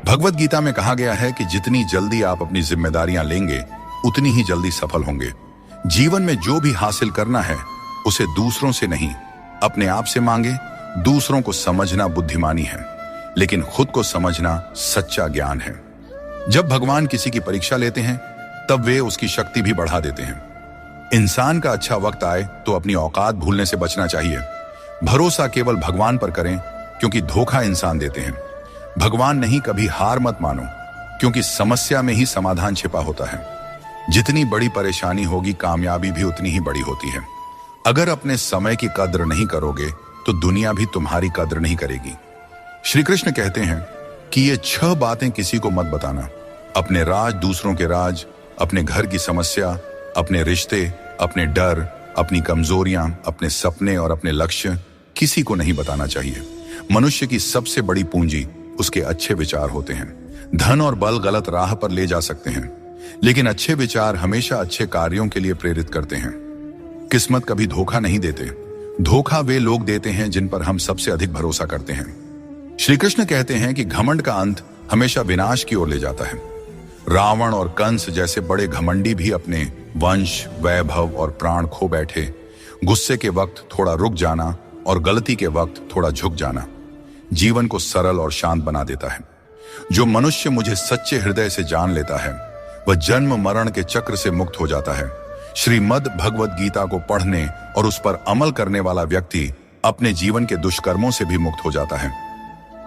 भगवत गीता में कहा गया है कि जितनी जल्दी आप अपनी जिम्मेदारियां लेंगे उतनी ही जल्दी सफल होंगे। जीवन में जो भी हासिल करना है उसे दूसरों से नहीं, अपने आप से मांगे। दूसरों को समझना बुद्धिमानी है, लेकिन खुद को समझना सच्चा ज्ञान है। जब भगवान किसी की परीक्षा लेते हैं तब वे उसकी शक्ति भी बढ़ा देते हैं। इंसान का अच्छा वक्त आए तो अपनी औकात भूलने से बचना चाहिए। भरोसा केवल भगवान पर करें, क्योंकि धोखा इंसान देते हैं। भगवान नहीं, कभी हार मत मानो, क्योंकि समस्या में ही समाधान छिपा होता है। जितनी बड़ी परेशानी होगी, कामयाबी भी उतनी ही बड़ी होती है। अगर अपने समय की कद्र नहीं करोगे तो दुनिया भी तुम्हारी कद्र नहीं करेगी। श्री कृष्ण कहते हैं कि ये 6 बातें किसी को मत बताना। अपने राज, दूसरों के राज, अपने घर की समस्या, अपने रिश्ते, अपने डर, अपनी कमजोरियां, अपने सपने और अपने लक्ष्य किसी को नहीं बताना चाहिए। मनुष्य की सबसे बड़ी पूंजी उसके अच्छे विचार होते हैं। धन और बल गलत राह पर ले जा सकते हैं, लेकिन अच्छे विचार हमेशा अच्छे कार्यों के लिए प्रेरित करते हैं। किस्मत कभी धोखा नहीं देते। धोखा वे लोग देते हैं जिन पर हम सबसे अधिक भरोसा करते हैं। श्री कृष्ण कहते हैं कि घमंड का अंत हमेशा विनाश की ओर ले जाता है। रावण और कंस जैसे बड़े घमंडी भी अपने वंश, वैभव और प्राण खो बैठे। गुस्से के वक्त थोड़ा रुक जाना और गलती के वक्त थोड़ा झुक जाना जीवन को सरल और शांत बना देता है। जो मनुष्य मुझे सच्चे हृदय से जान लेता है वह जन्म मरण के चक्र से मुक्त हो जाता है। श्रीमद् भगवत गीता को पढ़ने और उस पर अमल करने वाला व्यक्ति अपने जीवन के दुष्कर्मों से भी मुक्त हो जाता है।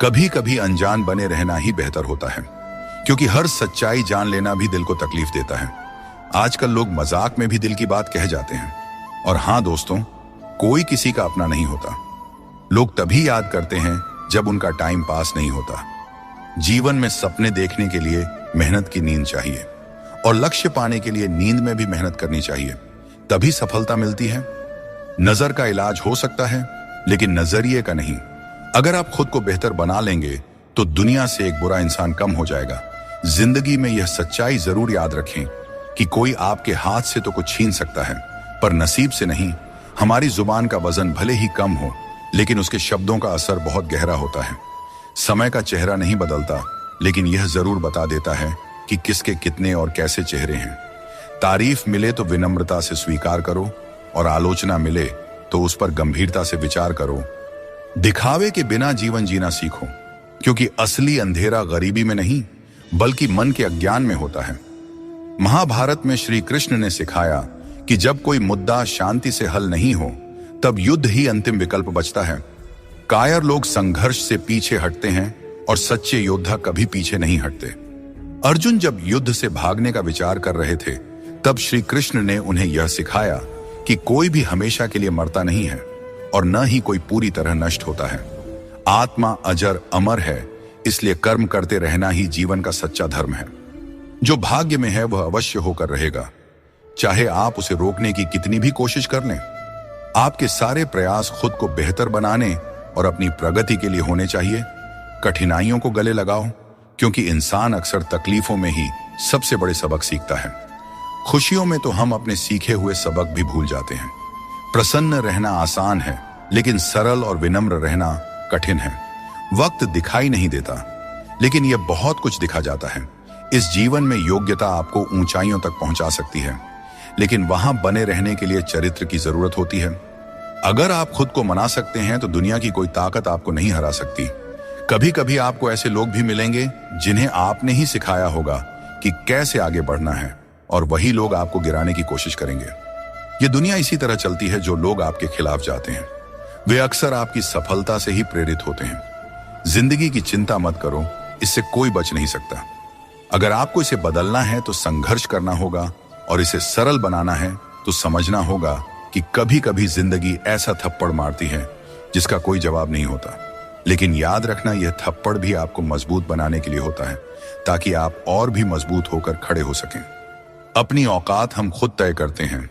कभी कभी अनजान बने रहना ही बेहतर होता है, क्योंकि हर सच्चाई जान लेना भी दिल को तकलीफ देता है। आजकल लोग मजाक में भी दिल की बात कह जाते हैं। और हाँ दोस्तों, कोई किसी का अपना नहीं होता। लोग तभी याद करते हैं जब उनका टाइम पास नहीं होता। जीवन में सपने देखने के लिए मेहनत की नींद चाहिए, और लक्ष्य पाने के लिए नींद में भी मेहनत करनी चाहिए, तभी सफलता मिलती है। नजर का इलाज हो सकता है, लेकिन नजरिए का नहीं। अगर आप खुद को बेहतर बना लेंगे तो दुनिया से एक बुरा इंसान कम हो जाएगा। जिंदगी में यह सच्चाई जरूर याद रखें कि कोई आपके हाथ से तो कुछ छीन सकता है, पर नसीब से नहीं। हमारी जुबान का वजन भले ही कम हो, लेकिन उसके शब्दों का असर बहुत गहरा होता है। समय का चेहरा नहीं बदलता, लेकिन यह जरूर बता देता है कि किसके कितने और कैसे चेहरे हैं। तारीफ मिले तो विनम्रता से स्वीकार करो, और आलोचना मिले तो उस पर गंभीरता से विचार करो। दिखावे के बिना जीवन जीना सीखो, क्योंकि असली अंधेरा गरीबी में नहीं, बल्कि मन के अज्ञान में होता है। महाभारत में श्री कृष्ण ने सिखाया कि जब कोई मुद्दा शांति से हल नहीं हो, तब युद्ध ही अंतिम विकल्प बचता है। कायर लोग संघर्ष से पीछे हटते हैं, और सच्चे योद्धा कभी पीछे नहीं हटते। अर्जुन जब युद्ध से भागने का विचार कर रहे थे, तब श्री कृष्ण ने उन्हें यह सिखाया कि कोई भी हमेशा के लिए मरता नहीं है, और न ही कोई पूरी तरह नष्ट होता है। आत्मा अजर अमर है, इसलिए कर्म करते रहना ही जीवन का सच्चा धर्म है। जो भाग्य में है वह अवश्य होकर रहेगा, चाहे आप उसे रोकने की कितनी भी कोशिश कर लें। आपके सारे प्रयास खुद को बेहतर बनाने और अपनी प्रगति के लिए होने चाहिए। कठिनाइयों को गले लगाओ, क्योंकि इंसान अक्सर तकलीफों में ही सबसे बड़े सबक सीखता है। खुशियों में तो हम अपने सीखे हुए सबक भी भूल जाते हैं। प्रसन्न रहना आसान है, लेकिन सरल और विनम्र रहना कठिन है। वक्त दिखाई नहीं देता, लेकिन यह बहुत कुछ दिखा जाता है। इस जीवन में योग्यता आपको ऊंचाइयों तक पहुंचा सकती है, लेकिन वहां बने रहने के लिए चरित्र की जरूरत होती है। अगर आप खुद को मना सकते हैं तो दुनिया की कोई ताकत आपको नहीं हरा सकती। कभी कभी आपको ऐसे लोग भी मिलेंगे जिन्हें आपने ही सिखाया होगा कि कैसे आगे बढ़ना है, और वही लोग आपको गिराने की कोशिश करेंगे। ये दुनिया इसी तरह चलती है। जो लोग आपके खिलाफ जाते हैं, वे अक्सर आपकी सफलता से ही प्रेरित होते हैं। जिंदगी की चिंता मत करो, इससे कोई बच नहीं सकता। अगर आपको इसे बदलना है तो संघर्ष करना होगा, और इसे सरल बनाना है तो समझना होगा कि कभी कभी जिंदगी ऐसा थप्पड़ मारती है जिसका कोई जवाब नहीं होता। लेकिन याद रखना, यह थप्पड़ भी आपको मजबूत बनाने के लिए होता है, ताकि आप और भी मजबूत होकर खड़े हो सकें। अपनी औकात हम खुद तय करते हैं।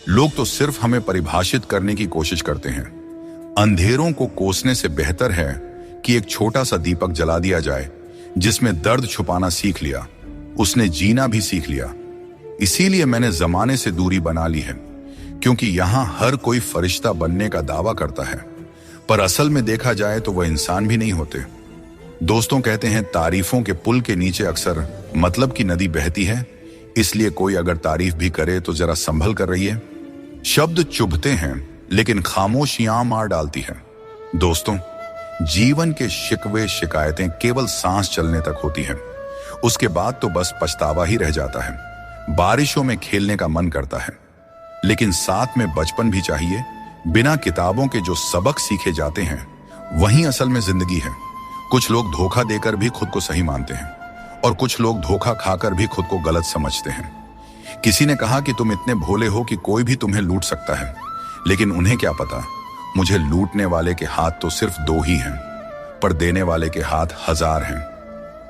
लोग तो सिर्फ हमें परिभाषित करने की कोशिश करते हैं। अंधेरों को कोसने से बेहतर है कि एक छोटा सा दीपक जला दिया जाए, जिसमें दर्द छुपाना सीख लिया, उसने जीना भी सीख लिया। इसीलिए मैंने जमाने से दूरी बना ली है, क्योंकि यहां हर कोई फरिश्ता बनने का दावा करता है, पर असल में देखा जाए तो वह इंसान भी नहीं होते। दोस्तों कहते हैं, तारीफों के पुल के नीचे अक्सर मतलब की नदी बहती है, इसलिए कोई अगर तारीफ भी करे तो जरा संभल कर रहिए। शब्द चुभते हैं, लेकिन खामोशियां मार डालती है। दोस्तों, जीवन के शिकवे शिकायतें केवल सांस चलने तक होती हैं। उसके बाद तो बस पछतावा ही रह जाता है। बारिशों में खेलने का मन करता है, लेकिन साथ में बचपन भी चाहिए। बिना किताबों के जो सबक सीखे जाते हैं, वही असल में जिंदगी है। कुछ लोग धोखा देकर भी खुद को सही मानते हैं, और कुछ लोग धोखा खाकर भी खुद को गलत समझते हैं। किसी ने कहा कि तुम इतने भोले हो कि कोई भी तुम्हें लूट सकता है, लेकिन उन्हें क्या पता, मुझे लूटने वाले के हाथ तो सिर्फ 2 ही हैं, पर देने वाले के हाथ 1000 हैं।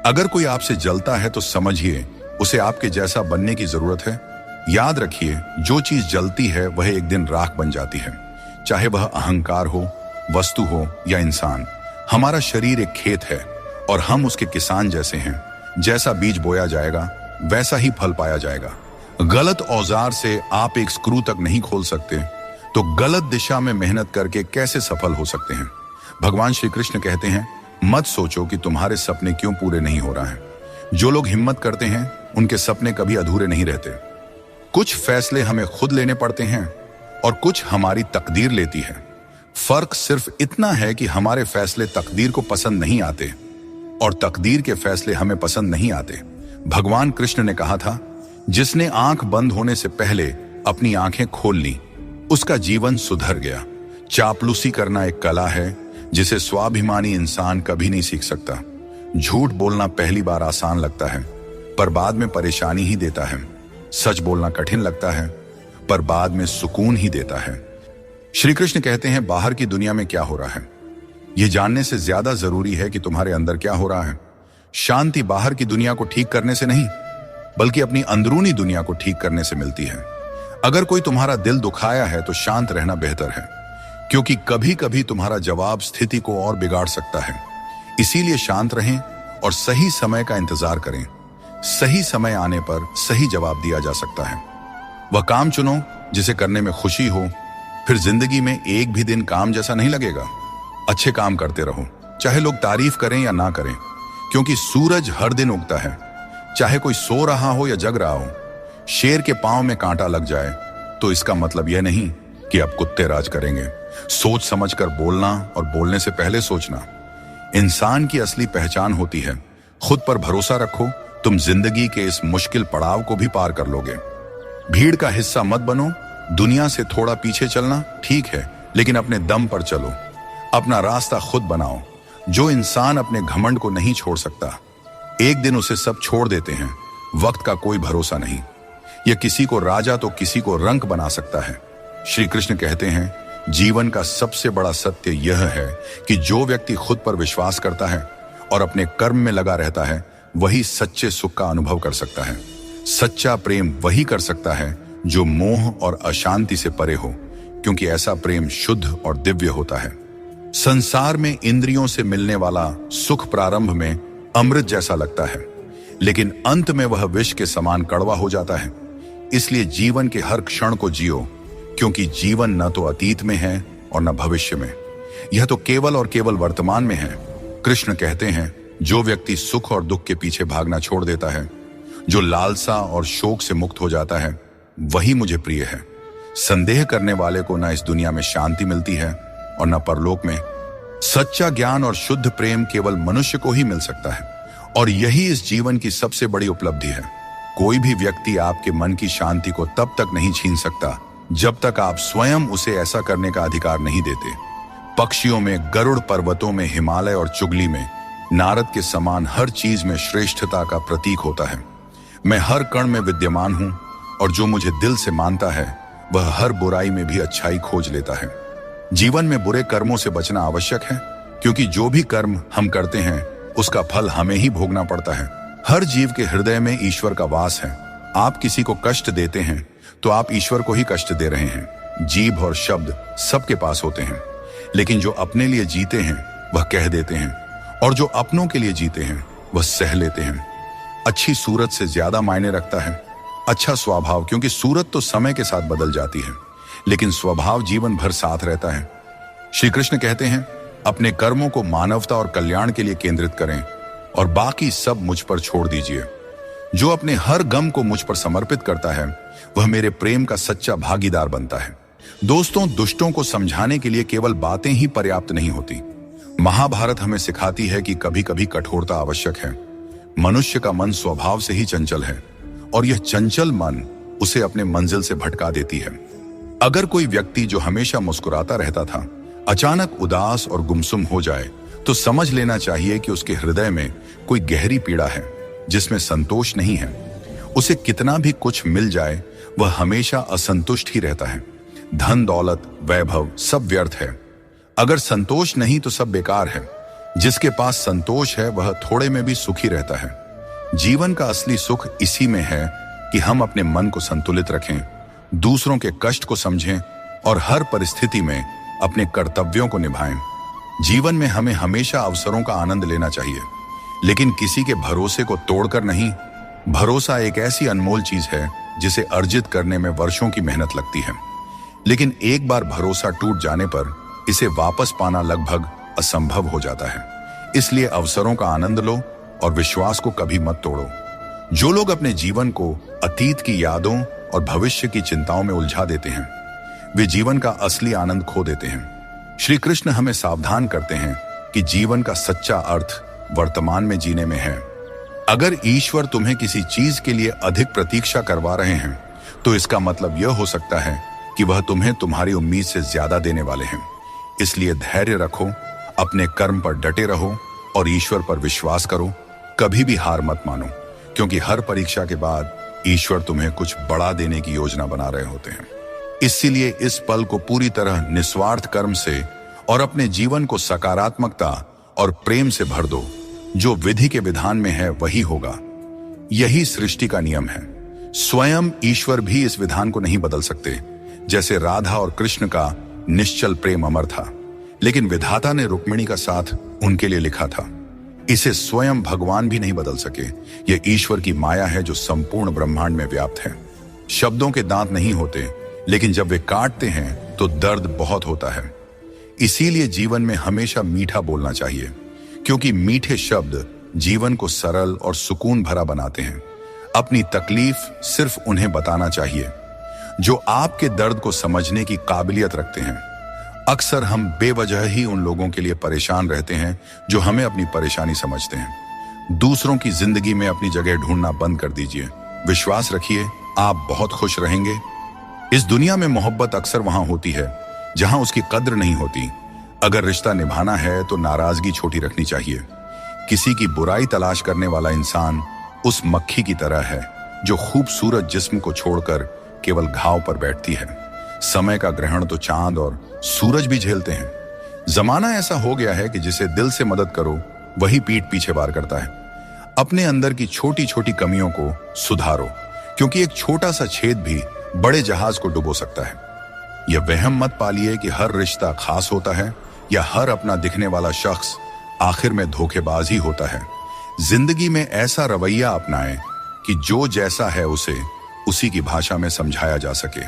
अगर कोई आपसे जलता है तो समझिए उसे आपके जैसा बनने की जरूरत है। याद रखिए, जो चीज जलती है वह एक दिन राख बन जाती है, चाहे वह अहंकार हो, वस्तु हो या इंसान। हमारा शरीर एक खेत है, और हम उसके किसान जैसे हैं। जैसा बीज बोया जाएगा, वैसा ही फल पाया जाएगा। गलत औजार से आप एक स्क्रू तक नहीं खोल सकते, तो गलत दिशा में मेहनत करके कैसे सफल हो सकते हैं। भगवान श्री कृष्ण कहते हैं, मत सोचो कि तुम्हारे सपने क्यों पूरे नहीं हो रहा है। जो लोग हिम्मत करते हैं, उनके सपने कभी अधूरे नहीं रहते। कुछ फैसले हमें खुद लेने पड़ते हैं, और कुछ हमारी तकदीर लेती है। फर्क सिर्फ इतना है कि हमारे फैसले तकदीर को पसंद नहीं आते, और तकदीर के फैसले हमें पसंद नहीं आते। भगवान कृष्ण ने कहा था, जिसने आंख बंद होने से पहले अपनी आंखें खोल ली, उसका जीवन सुधर गया। चापलूसी करना एक कला है, जिसे स्वाभिमानी इंसान कभी नहीं सीख सकता। झूठ बोलना पहली बार आसान लगता है, पर बाद में परेशानी ही देता है। सच बोलना कठिन लगता है, पर बाद में सुकून ही देता है। श्री कृष्ण कहते हैं, बाहर की दुनिया में क्या हो रहा है, यह जानने से ज्यादा जरूरी है कि तुम्हारे अंदर क्या हो रहा है। शांति बाहर की दुनिया को ठीक करने से नहीं, बल्कि अपनी अंदरूनी दुनिया को ठीक करने से मिलती है। अगर कोई तुम्हारा दिल दुखाया है तो शांत रहना बेहतर है, क्योंकि कभी कभी तुम्हारा जवाब स्थिति को और बिगाड़ सकता है। इसीलिए शांत रहें और सही समय का इंतजार करें। सही समय आने पर सही जवाब दिया जा सकता है। वह काम चुनो जिसे करने में खुशी हो, फिर जिंदगी में एक भी दिन काम जैसा नहीं लगेगा। अच्छे काम करते रहो, चाहे लोग तारीफ करें या ना करें, क्योंकि सूरज हर दिन उगता है, चाहे कोई सो रहा हो या जग रहा हो। शेर के पांव में कांटा लग जाए तो इसका मतलब यह नहीं कि अब कुत्ते राज करेंगे। सोच समझकर बोलना और बोलने से पहले सोचना इंसान की असली पहचान होती है। खुद पर भरोसा रखो, तुम जिंदगी के इस मुश्किल पड़ाव को भी पार कर लोगे। भीड़ का हिस्सा मत बनो, दुनिया से थोड़ा पीछे चलना ठीक है, लेकिन अपने दम पर चलो, अपना रास्ता खुद बनाओ। जो इंसान अपने घमंड को नहीं छोड़ सकता, एक दिन उसे सब छोड़ देते हैं। वक्त का कोई भरोसा नहीं, यह किसी को राजा तो किसी को रंक बना सकता है। श्री कृष्ण कहते हैं, जीवन का सबसे बड़ा सत्य यह है कि जो व्यक्ति खुद पर विश्वास करता है और अपने कर्म में लगा रहता है, वही सच्चे सुख का अनुभव कर सकता है। सच्चा प्रेम वही कर सकता है जो मोह और अशांति से परे हो, क्योंकि ऐसा प्रेम शुद्ध और दिव्य होता है। संसार में इंद्रियों से मिलने वाला सुख प्रारंभ में अमृत जैसा लगता है, लेकिन अंत में वह विष के समान कड़वा हो जाता है। इसलिए जीवन के हर क्षण को जियो, क्योंकि जीवन न तो अतीत में है और न भविष्य में, यह तो केवल और केवल वर्तमान में है। कृष्ण कहते हैं, जो व्यक्ति सुख और दुख के पीछे भागना छोड़ देता है, जो लालसा और शोक से मुक्त हो जाता है, वही मुझे प्रिय है। संदेह करने वाले को न इस दुनिया में शांति मिलती है और न परलोक में। सच्चा ज्ञान और शुद्ध प्रेम केवल मनुष्य को ही मिल सकता है, और यही इस जीवन की सबसे बड़ी उपलब्धि है। कोई भी व्यक्ति आपके मन की शांति को तब तक नहीं छीन सकता जब तक आप स्वयं उसे ऐसा करने का अधिकार नहीं देते। पक्षियों में गरुड़, पर्वतों में हिमालय और चुगली में नारद के समान हर चीज में श्रेष्ठता का प्रतीक होता है। मैं हर कण में विद्यमान हूं, और जो मुझे दिल से मानता है वह हर बुराई में भी अच्छाई खोज लेता है। जीवन में बुरे कर्मों से बचना आवश्यक है, क्योंकि जो भी कर्म हम करते हैं उसका फल हमें ही भोगना पड़ता है। हर जीव के हृदय में ईश्वर का वास है। आप किसी को कष्ट देते हैं तो आप ईश्वर को ही कष्ट दे रहे हैं। जीभ और शब्द सबके पास होते हैं, लेकिन जो अपने लिए जीते हैं वह कह देते हैं, और जो अपनों के लिए जीते हैं वह सह लेते हैं। अच्छी सूरत से ज्यादा मायने रखता है अच्छा स्वभाव, क्योंकि सूरत तो समय के साथ बदल जाती है, लेकिन स्वभाव जीवन भर साथ रहता है। श्री कृष्ण कहते हैं, अपने कर्मों को मानवता और कल्याण के लिए केंद्रित करें और बाकी सब मुझ पर छोड़ दीजिए। जो अपने हर गम को मुझ पर समर्पित करता है वह मेरे प्रेम का सच्चा भागीदार बनता है। दोस्तों, दुष्टों को समझाने के लिए केवल बातें ही पर्याप्त नहीं होती। महाभारत हमें सिखाती है कि कभी कभी कठोरता आवश्यक है। मनुष्य का मन स्वभाव से ही चंचल है, और यह चंचल मन उसे अपने मंजिल से भटका देती है। अगर कोई व्यक्ति जो हमेशा मुस्कुराता रहता था अचानक उदास और गुमसुम हो जाए, तो समझ लेना चाहिए कि उसके हृदय में कोई गहरी पीड़ा है जिसमें संतोष नहीं है। उसे कितना भी कुछ मिल जाए वह हमेशा असंतुष्ट ही रहता है। धन, दौलत, वैभव सब व्यर्थ है। अगर संतोष नहीं तो सब बेकार है। जिसके पास संतोष है वह थोड़े में भी सुखी रहता है। जीवन का असली सुख इसी में है कि हम अपने मन को संतुलित रखें, दूसरों के कष्ट को समझें और हर परिस्थिति में अपने कर्तव्यों को निभाएं। जीवन में हमें हमेशा अवसरों का आनंद लेना चाहिए, लेकिन किसी के भरोसे को तोड़कर नहीं। भरोसा एक ऐसी अनमोल चीज है जिसे अर्जित करने में वर्षों की मेहनत लगती है, लेकिन एक बार भरोसा टूट जाने पर इसे वापस पाना लगभग असंभव हो जाता है। इसलिए अवसरों का आनंद लो और विश्वास को कभी मत तोड़ो। जो लोग अपने जीवन को अतीत की यादों और भविष्य की चिंताओं में उलझा देते हैं, वे जीवन का असली आनंद खो देते हैं। श्री कृष्ण हमें सावधान करते हैं कि जीवन का सच्चा अर्थ वर्तमान में जीने में है। अगर ईश्वर तुम्हें किसी चीज के लिए अधिक प्रतीक्षा करवा रहे हैं, तो इसका मतलब यह हो सकता है कि वह तुम्हें तुम्हारी उम्मीद से ज्यादा देने वाले हैं। इसलिए धैर्य रखो, अपने कर्म पर डटे रहो और ईश्वर पर विश्वास करो। कभी भी हार मत मानो, क्योंकि हर परीक्षा के बाद ईश्वर तुम्हें कुछ बड़ा देने की योजना बना रहे होते हैं। इसीलिए इस पल को पूरी तरह निस्वार्थ कर्म से और अपने जीवन को सकारात्मकता और प्रेम से भर दो। जो विधि के विधान में है वही होगा। यही सृष्टि का नियम है। स्वयं ईश्वर भी इस विधान को नहीं बदल सकते। जैसे राधा और कृष्ण का निश्चल प्रेम अमर था, लेकिन विधाता ने रुक्मिणी का साथ उनके लिए लिखा था। इसे स्वयं भगवान भी नहीं बदल सके। यह ईश्वर की माया है जो संपूर्ण ब्रह्मांड में व्याप्त है। शब्दों के दांत नहीं होते, लेकिन जब वे काटते हैं तो दर्द बहुत होता है। इसीलिए जीवन में हमेशा मीठा बोलना चाहिए, क्योंकि मीठे शब्द जीवन को सरल और सुकून भरा बनाते हैं। अपनी तकलीफ सिर्फ उन्हें बताना चाहिए जो आपके दर्द को समझने की काबिलियत रखते हैं। अक्सर हम बेवजह ही उन लोगों के लिए परेशान रहते हैं जो हमें अपनी परेशानी समझते हैं। दूसरों की जिंदगी में अपनी जगह ढूंढना बंद कर दीजिए। विश्वास रखिए, आप बहुत खुश रहेंगे। इस दुनिया में मोहब्बत अक्सर वहां होती है जहां उसकी कद्र नहीं होती। अगर रिश्ता निभाना है तो नाराजगी छोटी रखनी चाहिए। किसी की बुराई तलाश करने वाला इंसान उस मक्खी की तरह है जो खूबसूरत जिस्म को छोड़कर केवल घाव पर बैठती है। समय का ग्रहण तो चांद और सूरज भी झेलते हैं। जमाना ऐसा हो गया है कि जिसे दिल से मदद करो वही पीठ पीछे वार करता है। अपने अंदर की छोटी छोटी कमियों को सुधारो, क्योंकि एक छोटा सा छेद भी बड़े जहाज को डुबो सकता है। यह वहम मत पालिए कि हर रिश्ता खास होता है या हर अपना दिखने वाला शख्स आखिर में धोखेबाज ही होता है। जिंदगी में ऐसा रवैया अपनाएं कि जो जैसा है उसे उसी की भाषा में समझाया जा सके।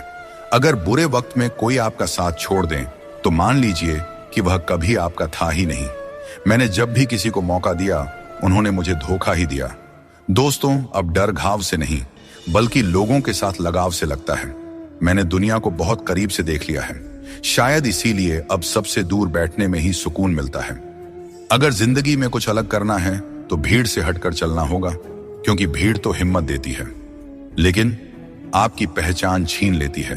अगर बुरे वक्त में कोई आपका साथ छोड़ दें तो मान लीजिए कि वह कभी आपका था ही नहीं। मैंने जब भी किसी को मौका दिया उन्होंने मुझे धोखा ही दिया। दोस्तों, अब डर घाव से नहीं बल्कि लोगों के साथ लगाव से लगता है। मैंने दुनिया को बहुत करीब से देख लिया है। शायद इसीलिए अब सबसे दूर बैठने में ही सुकून मिलता है। अगर जिंदगी में कुछ अलग करना है तो भीड़ से हटकर चलना होगा, क्योंकि भीड़ तो हिम्मत देती है लेकिन आपकी पहचान छीन लेती है।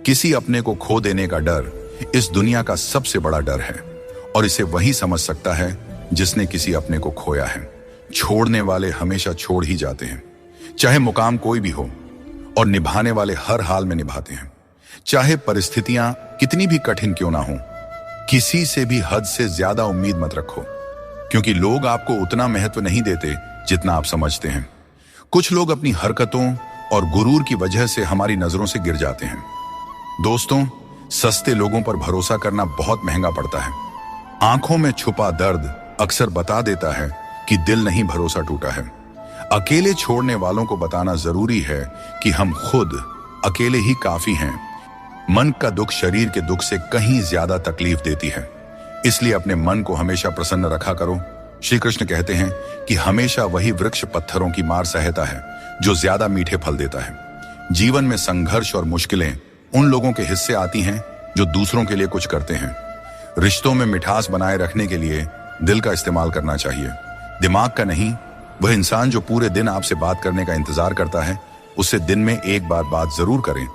किसी अपने को खो देने का डर इस दुनिया का सबसे बड़ा डर है, और इसे वही समझ सकता है जिसने किसी अपने को खोया है। छोड़ने वाले हमेशा छोड़ ही जाते हैं, चाहे मुकाम कोई भी हो, और निभाने वाले हर हाल में निभाते हैं, चाहे परिस्थितियां कितनी भी कठिन क्यों ना हो। किसी से भी हद से ज्यादा उम्मीद मत रखो, क्योंकि लोग आपको उतना महत्व नहीं देते जितना आप समझते हैं। कुछ लोग अपनी हरकतों और गुरूर की वजह से हमारी नजरों से गिर जाते हैं। दोस्तों, सस्ते लोगों पर भरोसा करना बहुत महंगा पड़ता है। आंखों में छुपा दर्द अक्सर बता देता है कि दिल नहीं भरोसा टूटा है। अकेले छोड़ने वालों को बताना जरूरी है कि हम खुद अकेले ही काफी हैं। मन का दुख शरीर के दुख से कहीं ज्यादा तकलीफ देती है, इसलिए अपने मन को हमेशा प्रसन्न रखा करो। श्री कृष्ण कहते हैं कि हमेशा वही वृक्ष पत्थरों की मार सहता है जो ज्यादा मीठे फल देता है। जीवन में संघर्ष और मुश्किलें उन लोगों के हिस्से आती हैं जो दूसरों के लिए कुछ करते हैं। रिश्तों में मिठास बनाए रखने के लिए दिल का इस्तेमाल करना चाहिए, दिमाग का नहीं। वह इंसान जो पूरे दिन आपसे बात करने का इंतजार करता है, उससे दिन में एक बार बात जरूर करें,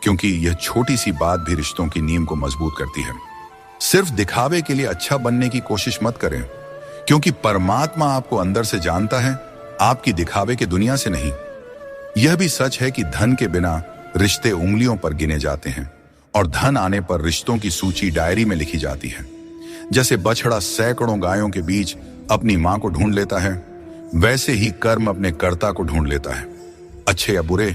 क्योंकि यह छोटी सी बात भी रिश्तों की नींव को मजबूत करती है। सिर्फ दिखावे के लिए अच्छा बनने की कोशिश मत करें, क्योंकि परमात्मा आपको अंदर से जानता है, आपकी दिखावे की दुनिया से नहीं। यह भी सच है कि धन के बिना रिश्ते उंगलियों पर गिने जाते हैं, और धन आने पर रिश्तों की सूची डायरी में लिखी जाती है। जैसे बछड़ा सैकड़ों गायों के बीच अपनी मां को ढूंढ लेता है, वैसे ही कर्म अपने कर्ता को ढूंढ लेता है। अच्छे या बुरे,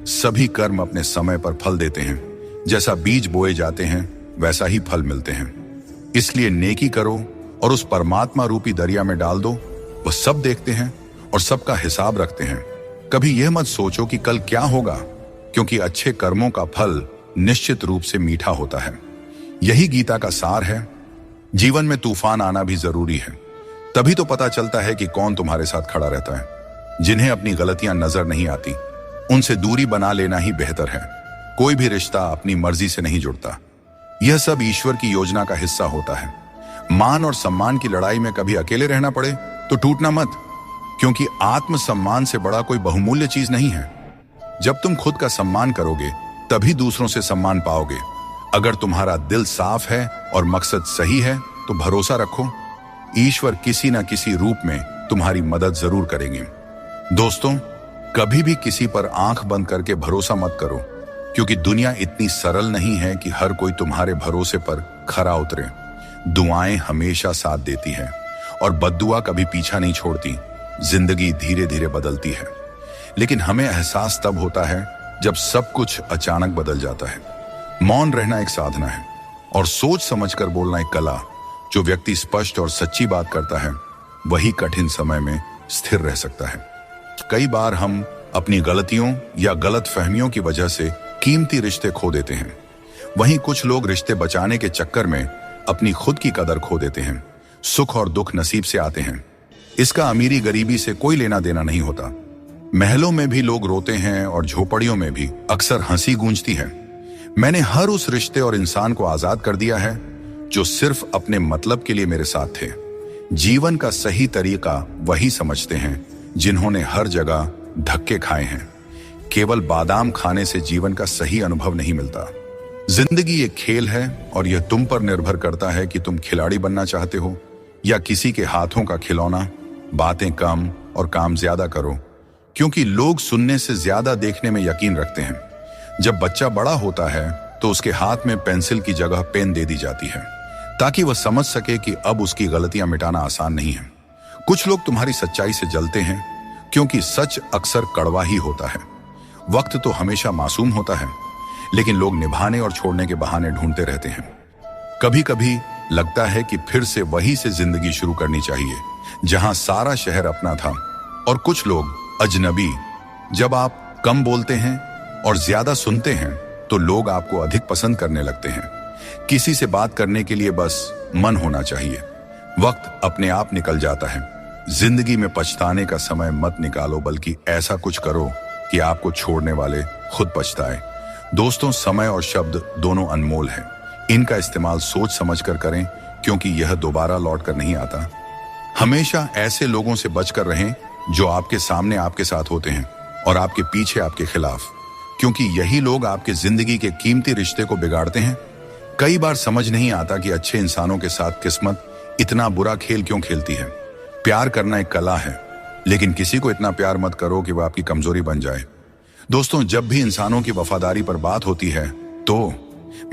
सभी कर्म अपने समय पर फल देते हैं। जैसा बीज बोए जाते हैं वैसा ही फल मिलते हैं। इसलिए नेकी करो और उस परमात्मा रूपी दरिया में डाल दो। वह सब देखते हैं और सबका हिसाब रखते हैं। कभी यह मत सोचो कि कल क्या होगा, क्योंकि अच्छे कर्मों का फल निश्चित रूप से मीठा होता है। यही गीता का सार है। जीवन में तूफान आना भी जरूरी है, तभी तो पता चलता है कि कौन तुम्हारे साथ खड़ा रहता है। जिन्हें अपनी गलतियां नजर नहीं आती, उनसे दूरी बना लेना ही बेहतर है। कोई भी रिश्ता अपनी मर्जी से नहीं जुड़ता, यह सब ईश्वर की योजना का हिस्सा होता है। मान और सम्मान की लड़ाई में कभी अकेले रहना पड़े तो टूटना मत, क्योंकि आत्मसम्मान से बड़ा कोई बहुमूल्य चीज नहीं है। जब तुम खुद का सम्मान करोगे तभी दूसरों से सम्मान पाओगे। अगर तुम्हारा दिल साफ है और मकसद सही है तो भरोसा रखो, ईश्वर किसी न किसी रूप में तुम्हारी मदद जरूर करेंगे। दोस्तों, कभी भी किसी पर आंख बंद करके भरोसा मत करो, क्योंकि दुनिया इतनी सरल नहीं है कि हर कोई तुम्हारे भरोसे पर खरा उतरे। दुआएं हमेशा साथ देती हैं और बद्दुआ कभी पीछा नहीं छोड़ती। जिंदगी धीरे धीरे बदलती है, लेकिन हमें एहसास तब होता है जब सब कुछ अचानक बदल जाता है। मौन रहना एक साधना है और सोच समझकर बोलना एक कला। जो व्यक्ति स्पष्ट और सच्ची बात करता है वही कठिन समय में स्थिर रह सकता है। कई बार हम अपनी गलतियों या गलत फहमियों की वजह से कीमती रिश्ते खो देते हैं। वहीं कुछ लोग रिश्ते बचाने के चक्कर में अपनी खुद की कदर खो देते हैं। सुख और दुख नसीब से आते हैं। इसका अमीरी गरीबी से कोई लेना देना नहीं होता। महलों में भी लोग रोते हैं और झोपड़ियों में भी अक्सर हंसी गूंजती है। मैंने हर उस रिश्ते और इंसान को आजाद कर दिया है जो सिर्फ अपने मतलब के लिए मेरे साथ थे। जीवन का सही तरीका वही समझते हैं जिन्होंने हर जगह धक्के खाए हैं। केवल बादाम खाने से जीवन का सही अनुभव नहीं मिलता। जिंदगी एक खेल है और यह तुम पर निर्भर करता है कि तुम खिलाड़ी बनना चाहते हो या किसी के हाथों का खिलौना। बातें कम और काम ज्यादा करो, क्योंकि लोग सुनने से ज्यादा देखने में यकीन रखते हैं। जब बच्चा बड़ा होता है तो उसके हाथ में पेंसिल की जगह पेन दे दी जाती है ताकि वह समझ सके कि अब उसकी गलतियां मिटाना आसान नहीं है। कुछ लोग तुम्हारी सच्चाई से जलते हैं क्योंकि सच अक्सर कड़वा ही होता है। वक्त तो हमेशा मासूम होता है, लेकिन लोग निभाने और छोड़ने के बहाने ढूंढते रहते हैं। कभी कभी लगता है कि फिर से वहीं से जिंदगी शुरू करनी चाहिए जहां सारा शहर अपना था और कुछ लोग अजनबी। जब आप कम बोलते हैं और ज्यादा सुनते हैं तो लोग आपको अधिक पसंद करने लगते हैं। किसी से बात करने के लिए बस मन होना चाहिए। वक्त अपने आप निकल जाता है। जिंदगी में पछताने का समय मत निकालो, बल्कि ऐसा कुछ करो कि आपको छोड़ने वाले खुद पछताए। दोस्तों, समय और शब्द दोनों अनमोल हैं। इनका इस्तेमाल सोच समझ कर करें, क्योंकि यह दोबारा लौट कर नहीं आता। हमेशा ऐसे लोगों से बचकर रहें जो आपके सामने आपके साथ होते हैं और आपके पीछे आपके खिलाफ, क्योंकि यही लोग आपके जिंदगी के कीमती रिश्ते को बिगाड़ते हैं। कई बार समझ नहीं आता कि अच्छे इंसानों के साथ किस्मत इतना बुरा खेल क्यों खेलती है। प्यार करना एक कला है, लेकिन किसी को इतना प्यार मत करो कि वह आपकी कमजोरी बन जाए। दोस्तों, जब भी इंसानों की वफादारी पर बात होती है तो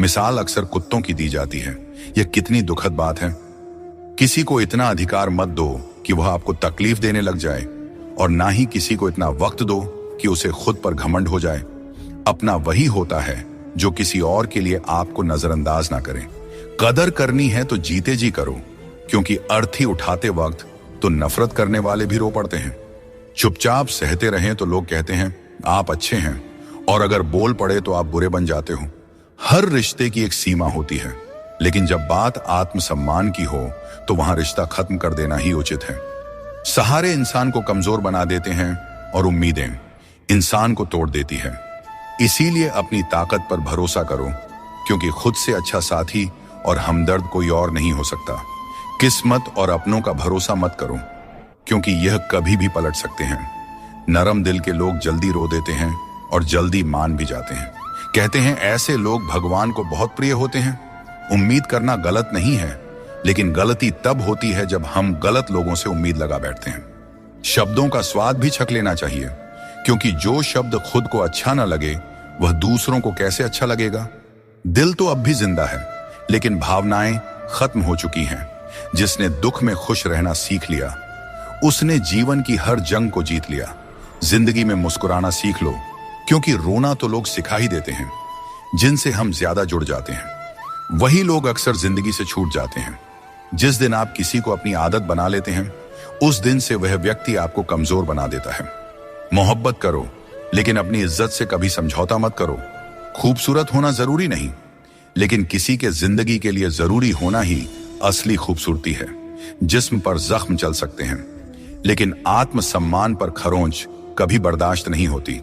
मिसाल अक्सर कुत्तों की दी जाती है। यह कितनी दुखद बात है। किसी को इतना अधिकार मत दो कि वह आपको तकलीफ देने लग जाए, और ना ही किसी को इतना वक्त दो कि उसे खुद पर घमंड हो जाए। अपना वही होता है जो किसी और के लिए आपको नजरअंदाज ना करे। कदर करनी है तो जीते जी करो, क्योंकि अर्थी उठाते वक्त तो नफरत करने वाले भी रो पड़ते हैं। चुपचाप सहते रहें तो लोग कहते हैं आप अच्छे हैं, और अगर बोल पड़े तो आप बुरे बन जाते हो। हर रिश्ते की एक सीमा होती है, लेकिन जब बात आत्मसम्मान की हो तो वहां रिश्ता खत्म कर देना ही उचित है। सहारे इंसान को कमजोर बना देते हैं और उम्मीदें इंसान को तोड़ देती है। इसीलिए अपनी ताकत पर भरोसा करो, क्योंकि खुद से अच्छा साथी और हमदर्द कोई और नहीं हो सकता। किस्मत और अपनों का भरोसा मत करो, क्योंकि यह कभी भी पलट सकते हैं। नरम दिल के लोग जल्दी रो देते हैं और जल्दी मान भी जाते हैं। कहते हैं ऐसे लोग भगवान को बहुत प्रिय होते हैं। उम्मीद करना गलत नहीं है, लेकिन गलती तब होती है जब हम गलत लोगों से उम्मीद लगा बैठते हैं। शब्दों का स्वाद भी छक लेना चाहिए, क्योंकि जो शब्द खुद को अच्छा ना लगे वह दूसरों को कैसे अच्छा लगेगा। दिल तो अब भी जिंदा है, लेकिन भावनाएं खत्म हो चुकी हैं। जिसने दुख में खुश रहना सीख लिया, उसने जीवन की हर जंग को जीत लिया। जिंदगी में मुस्कुराना सीख लो, क्योंकि रोना तो लोग सिखा ही देते हैं। जिनसे हम ज्यादा जुड़ जाते हैं वही लोग अक्सर जिंदगी से छूट जाते हैं। जिस दिन आप किसी को अपनी आदत बना लेते हैं, उस दिन से वह व्यक्ति आपको कमजोर बना देता है। मोहब्बत करो, लेकिन अपनी इज्जत से कभी समझौता मत करो। खूबसूरत होना जरूरी नहीं, लेकिन किसी के जिंदगी के लिए जरूरी होना ही असली खूबसूरती है। जिस्म पर जख्म चल सकते हैं, लेकिन आत्मसम्मान पर खरोंच कभी बर्दाश्त नहीं होती।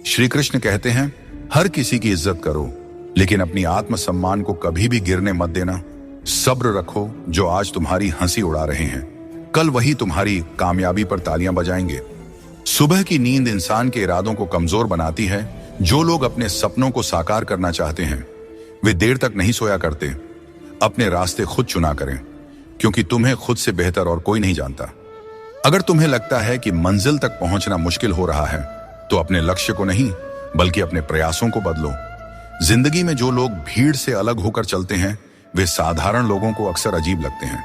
श्री कृष्ण कहते हैं हर किसी की इज्जत करो, लेकिन अपनी आत्मसम्मान को कभी भी गिरने मत देना। सब्र रखो, जो आज तुम्हारी हंसी उड़ा रहे हैं कल वही तुम्हारी कामयाबी पर तालियां बजाएंगे। सुबह की नींद इंसान के इरादों को कमजोर बनाती है। जो लोग अपने सपनों को साकार करना चाहते हैं वे देर तक नहीं सोया करते। अपने रास्ते खुद चुना करें, क्योंकि तुम्हें खुद से बेहतर और कोई नहीं जानता। अगर तुम्हें लगता है कि मंजिल तक पहुंचना मुश्किल हो रहा है, तो अपने लक्ष्य को नहीं बल्कि अपने प्रयासों को बदलो। जिंदगी में जो लोग भीड़ से अलग होकर चलते हैं वे साधारण लोगों को अक्सर अजीब लगते हैं,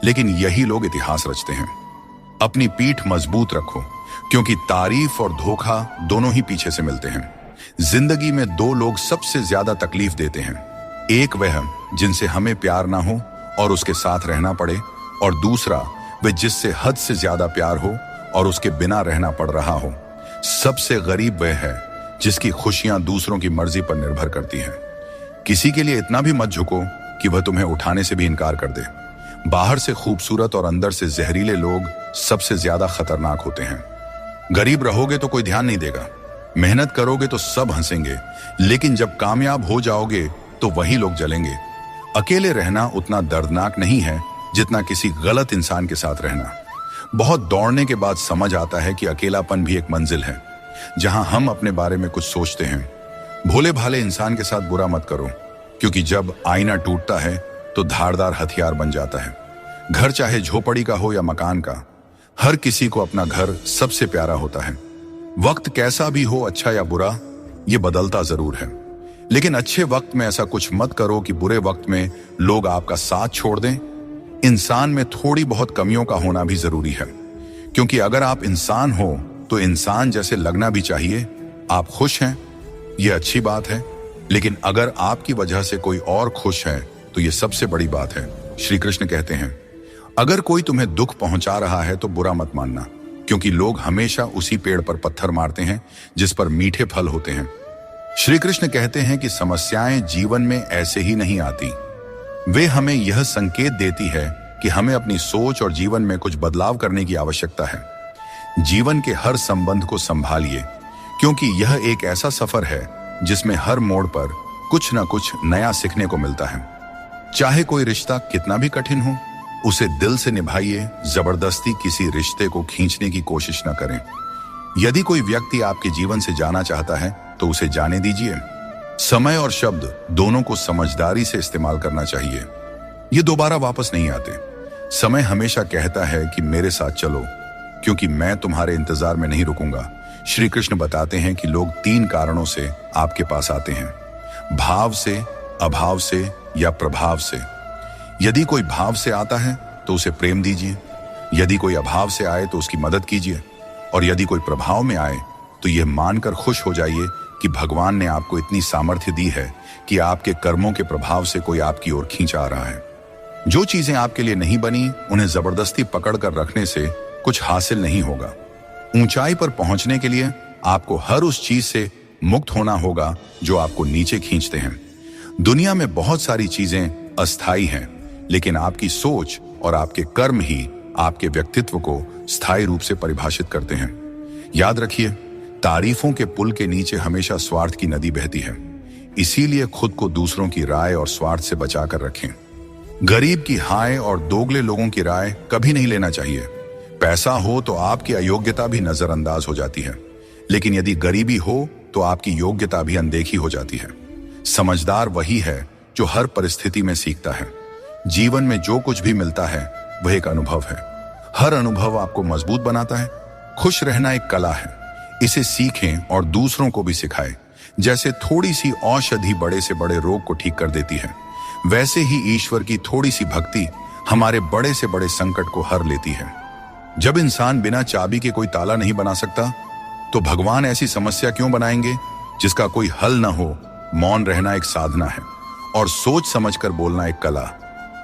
लेकिन यही लोग इतिहास रचते हैं। अपनी पीठ मजबूत रखो, क्योंकि तारीफ और धोखा दोनों ही पीछे से मिलते हैं। जिंदगी में दो लोग सबसे ज्यादा तकलीफ देते हैं। एक वह जिनसे हमें प्यार ना हो और उसके साथ रहना पड़े, और दूसरा वे जिससे हद से ज्यादा प्यार हो और उसके बिना रहना पड़ रहा हो। सबसे गरीब वह है जिसकी खुशियां दूसरों की मर्जी पर निर्भर करती हैं। किसी के लिए इतना भी मत झुको कि वह तुम्हें उठाने से भी इनकार कर दे। बाहर से खूबसूरत और अंदर से जहरीले लोग सबसे ज्यादा खतरनाक होते हैं। गरीब रहोगे तो कोई ध्यान नहीं देगा, मेहनत करोगे तो सब हंसेंगे, लेकिन जब कामयाब हो जाओगे तो वही लोग जलेंगे। अकेले रहना उतना दर्दनाक नहीं है जितना किसी गलत इंसान के साथ रहना। बहुत दौड़ने के बाद समझ आता है कि अकेलापन भी एक मंजिल है जहां हम अपने बारे में कुछ सोचते हैं। भोले भाले इंसान के साथ बुरा मत करो, क्योंकि जब आईना टूटता है तो धारदार हथियार बन जाता है। घर चाहे झोपड़ी का हो या मकान का, हर किसी को अपना घर सबसे प्यारा होता है। वक्त कैसा भी हो, अच्छा या बुरा, ये बदलता जरूर है, लेकिन अच्छे वक्त में ऐसा कुछ मत करो कि बुरे वक्त में लोग आपका साथ छोड़ दें। इंसान में थोड़ी बहुत कमियों का होना भी जरूरी है, क्योंकि अगर आप इंसान हो तो इंसान जैसे लगना भी चाहिए। आप खुश हैं, ये अच्छी बात है, लेकिन अगर आपकी वजह से कोई और खुश है तो ये सबसे बड़ी बात है। श्री कृष्ण कहते हैं, अगर कोई तुम्हें दुख पहुंचा रहा है तो बुरा मत मानना, क्योंकि लोग हमेशा उसी पेड़ पर पत्थर मारते हैं जिस पर मीठे फल होते हैं। श्री कृष्ण कहते हैं कि समस्याएं जीवन में ऐसे ही नहीं आती, वे हमें यह संकेत देती है कि हमें अपनी सोच और जीवन में कुछ बदलाव करने की आवश्यकता है। जीवन के हर संबंध को संभालिए, क्योंकि यह एक ऐसा सफर है जिसमें हर मोड़ पर कुछ न कुछ नया सीखने को मिलता है। चाहे कोई रिश्ता कितना भी कठिन हो, उसे दिल से निभाइए। जबरदस्ती किसी रिश्ते को खींचने की कोशिश न करें। यदि कोई व्यक्ति आपके जीवन से जाना चाहता है तो उसे जाने दीजिए। समय और शब्द दोनों को समझदारी से इस्तेमाल करना चाहिए, ये दोबारा वापस नहीं आते। समय हमेशा कहता है कि मेरे साथ चलो, क्योंकि मैं तुम्हारे इंतजार में नहीं रुकूंगा। श्री कृष्ण बताते हैं कि लोग 3 कारणों से आपके पास आते हैं, भाव से, अभाव से या प्रभाव से। यदि कोई भाव से आता है तो उसे प्रेम दीजिए, यदि कोई अभाव से आए तो उसकी मदद कीजिए, और यदि कोई प्रभाव में आए तो यह मानकर खुश हो जाइए कि भगवान ने आपको इतनी सामर्थ्य दी है कि आपके कर्मों के प्रभाव से कोई आपकी ओर खींच आ रहा है। जो चीजें आपके लिए नहीं बनी, उन्हें जबरदस्ती पकड़ कर रखने से कुछ हासिल नहीं होगा। ऊंचाई पर पहुंचने के लिए आपको हर उस चीज से मुक्त होना होगा जो आपको नीचे खींचते हैं। दुनिया में बहुत सारी चीजें अस्थायी हैं, लेकिन आपकी सोच और आपके कर्म ही आपके व्यक्तित्व को स्थायी रूप से परिभाषित करते हैं। याद रखिए, तारीफों के पुल के नीचे हमेशा स्वार्थ की नदी बहती है, इसीलिए खुद को दूसरों की राय और स्वार्थ से बचा कर रखें। गरीब की हाय और दोगले लोगों की राय कभी नहीं लेना चाहिए। पैसा हो तो आपकी अयोग्यता भी नजरअंदाज हो जाती है, लेकिन यदि गरीबी हो तो आपकी योग्यता भी अनदेखी हो जाती है। समझदार वही है जो हर परिस्थिति में सीखता है। जीवन में जो कुछ भी मिलता है वह एक अनुभव है। हर अनुभव आपको मजबूत बनाता है। खुश रहना एक कला है, इसे सीखें और दूसरों को भी सिखाएं। जैसे थोड़ी सी औषधि बड़े से बड़े रोग को ठीक कर देती है, वैसे ही ईश्वर की थोड़ी सी भक्ति हमारे बड़े से बड़े संकट को हर लेती है। जब इंसान बिना चाबी के कोई ताला नहीं बना सकता, तो भगवान ऐसी समस्या क्यों बनाएंगे जिसका कोई हल न हो। मौन रहना एक साधना है और सोच समझकर बोलना एक कला।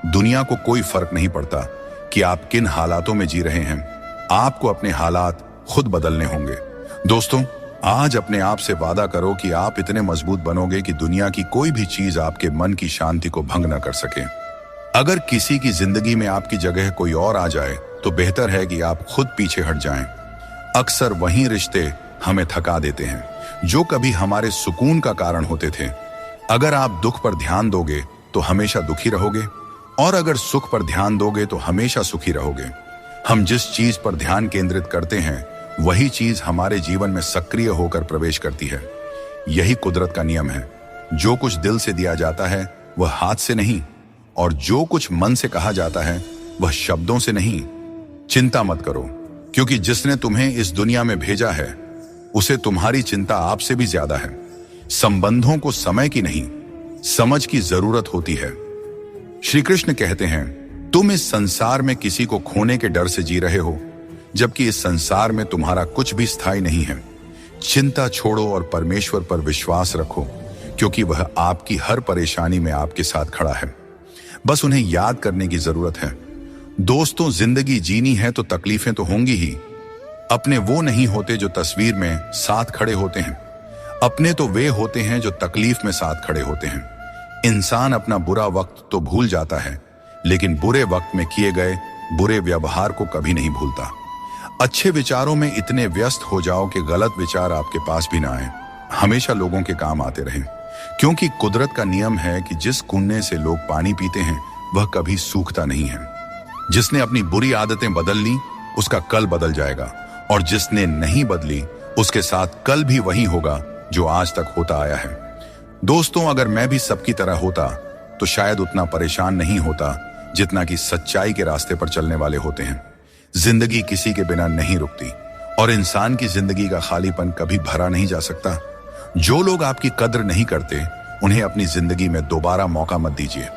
दुनिया को कोई फर्क नहीं पड़ता कि आप किन हालातों में जी रहे हैं, आपको अपने हालात खुद बदलने होंगे। दोस्तों, आज अपने आप से वादा करो कि आप इतने मजबूत बनोगे कि दुनिया की कोई भी चीज आपके मन की शांति को भंग न कर सके। अगर किसी की जिंदगी में आपकी जगह कोई और आ जाए तो बेहतर है कि आप खुद पीछे हट जाएं। अक्सर वही रिश्ते हमें थका देते हैं जो कभी हमारे सुकून का कारण होते थे। अगर आप दुख पर ध्यान दोगे तो हमेशा दुखी रहोगे, और अगर सुख पर ध्यान दोगे तो हमेशा सुखी रहोगे। हम जिस चीज पर ध्यान केंद्रित करते हैं वही चीज हमारे जीवन में सक्रिय होकर प्रवेश करती है। यही कुदरत का नियम है। जो कुछ दिल से दिया जाता है वह हाथ से नहीं, और जो कुछ मन से कहा जाता है वह शब्दों से नहीं। चिंता मत करो, क्योंकि जिसने तुम्हें इस दुनिया में भेजा है उसे तुम्हारी चिंता आपसे भी ज्यादा है। संबंधों को समय की नहीं, समझ की जरूरत होती है। श्री कृष्ण कहते हैं, तुम इस संसार में किसी को खोने के डर से जी रहे हो, जबकि इस संसार में तुम्हारा कुछ भी स्थायी नहीं है। चिंता छोड़ो और परमेश्वर पर विश्वास रखो, क्योंकि वह आपकी हर परेशानी में आपके साथ खड़ा है। बस उन्हें याद करने की जरूरत है। दोस्तों, जिंदगी जीनी है तो तकलीफें तो होंगी ही। अपने वो नहीं होते जो तस्वीर में साथ खड़े होते हैं, अपने तो वे होते हैं जो तकलीफ में साथ खड़े होते हैं। इंसान अपना बुरा वक्त तो भूल जाता है, लेकिन बुरे वक्त में किए गए बुरे व्यवहार को कभी नहीं भूलता। अच्छे विचारों में इतने व्यस्त हो जाओ कि गलत विचार आपके पास भी ना आए, हमेशा लोगों के काम आते रहें। क्योंकि कुदरत का नियम है कि जिस कुएं से लोग पानी पीते हैं वह कभी सूखता नहीं है। जिसने अपनी बुरी आदतें बदल ली उसका कल बदल जाएगा, और जिसने नहीं बदली उसके साथ कल भी वही होगा जो आज तक होता आया है। दोस्तों, अगर मैं भी सबकी तरह होता तो शायद उतना परेशान नहीं होता जितना कि सच्चाई के रास्ते पर चलने वाले होते हैं। जिंदगी किसी के बिना नहीं रुकती, और इंसान की जिंदगी का खालीपन कभी भरा नहीं जा सकता। जो लोग आपकी कद्र नहीं करते उन्हें अपनी जिंदगी में दोबारा मौका मत दीजिए।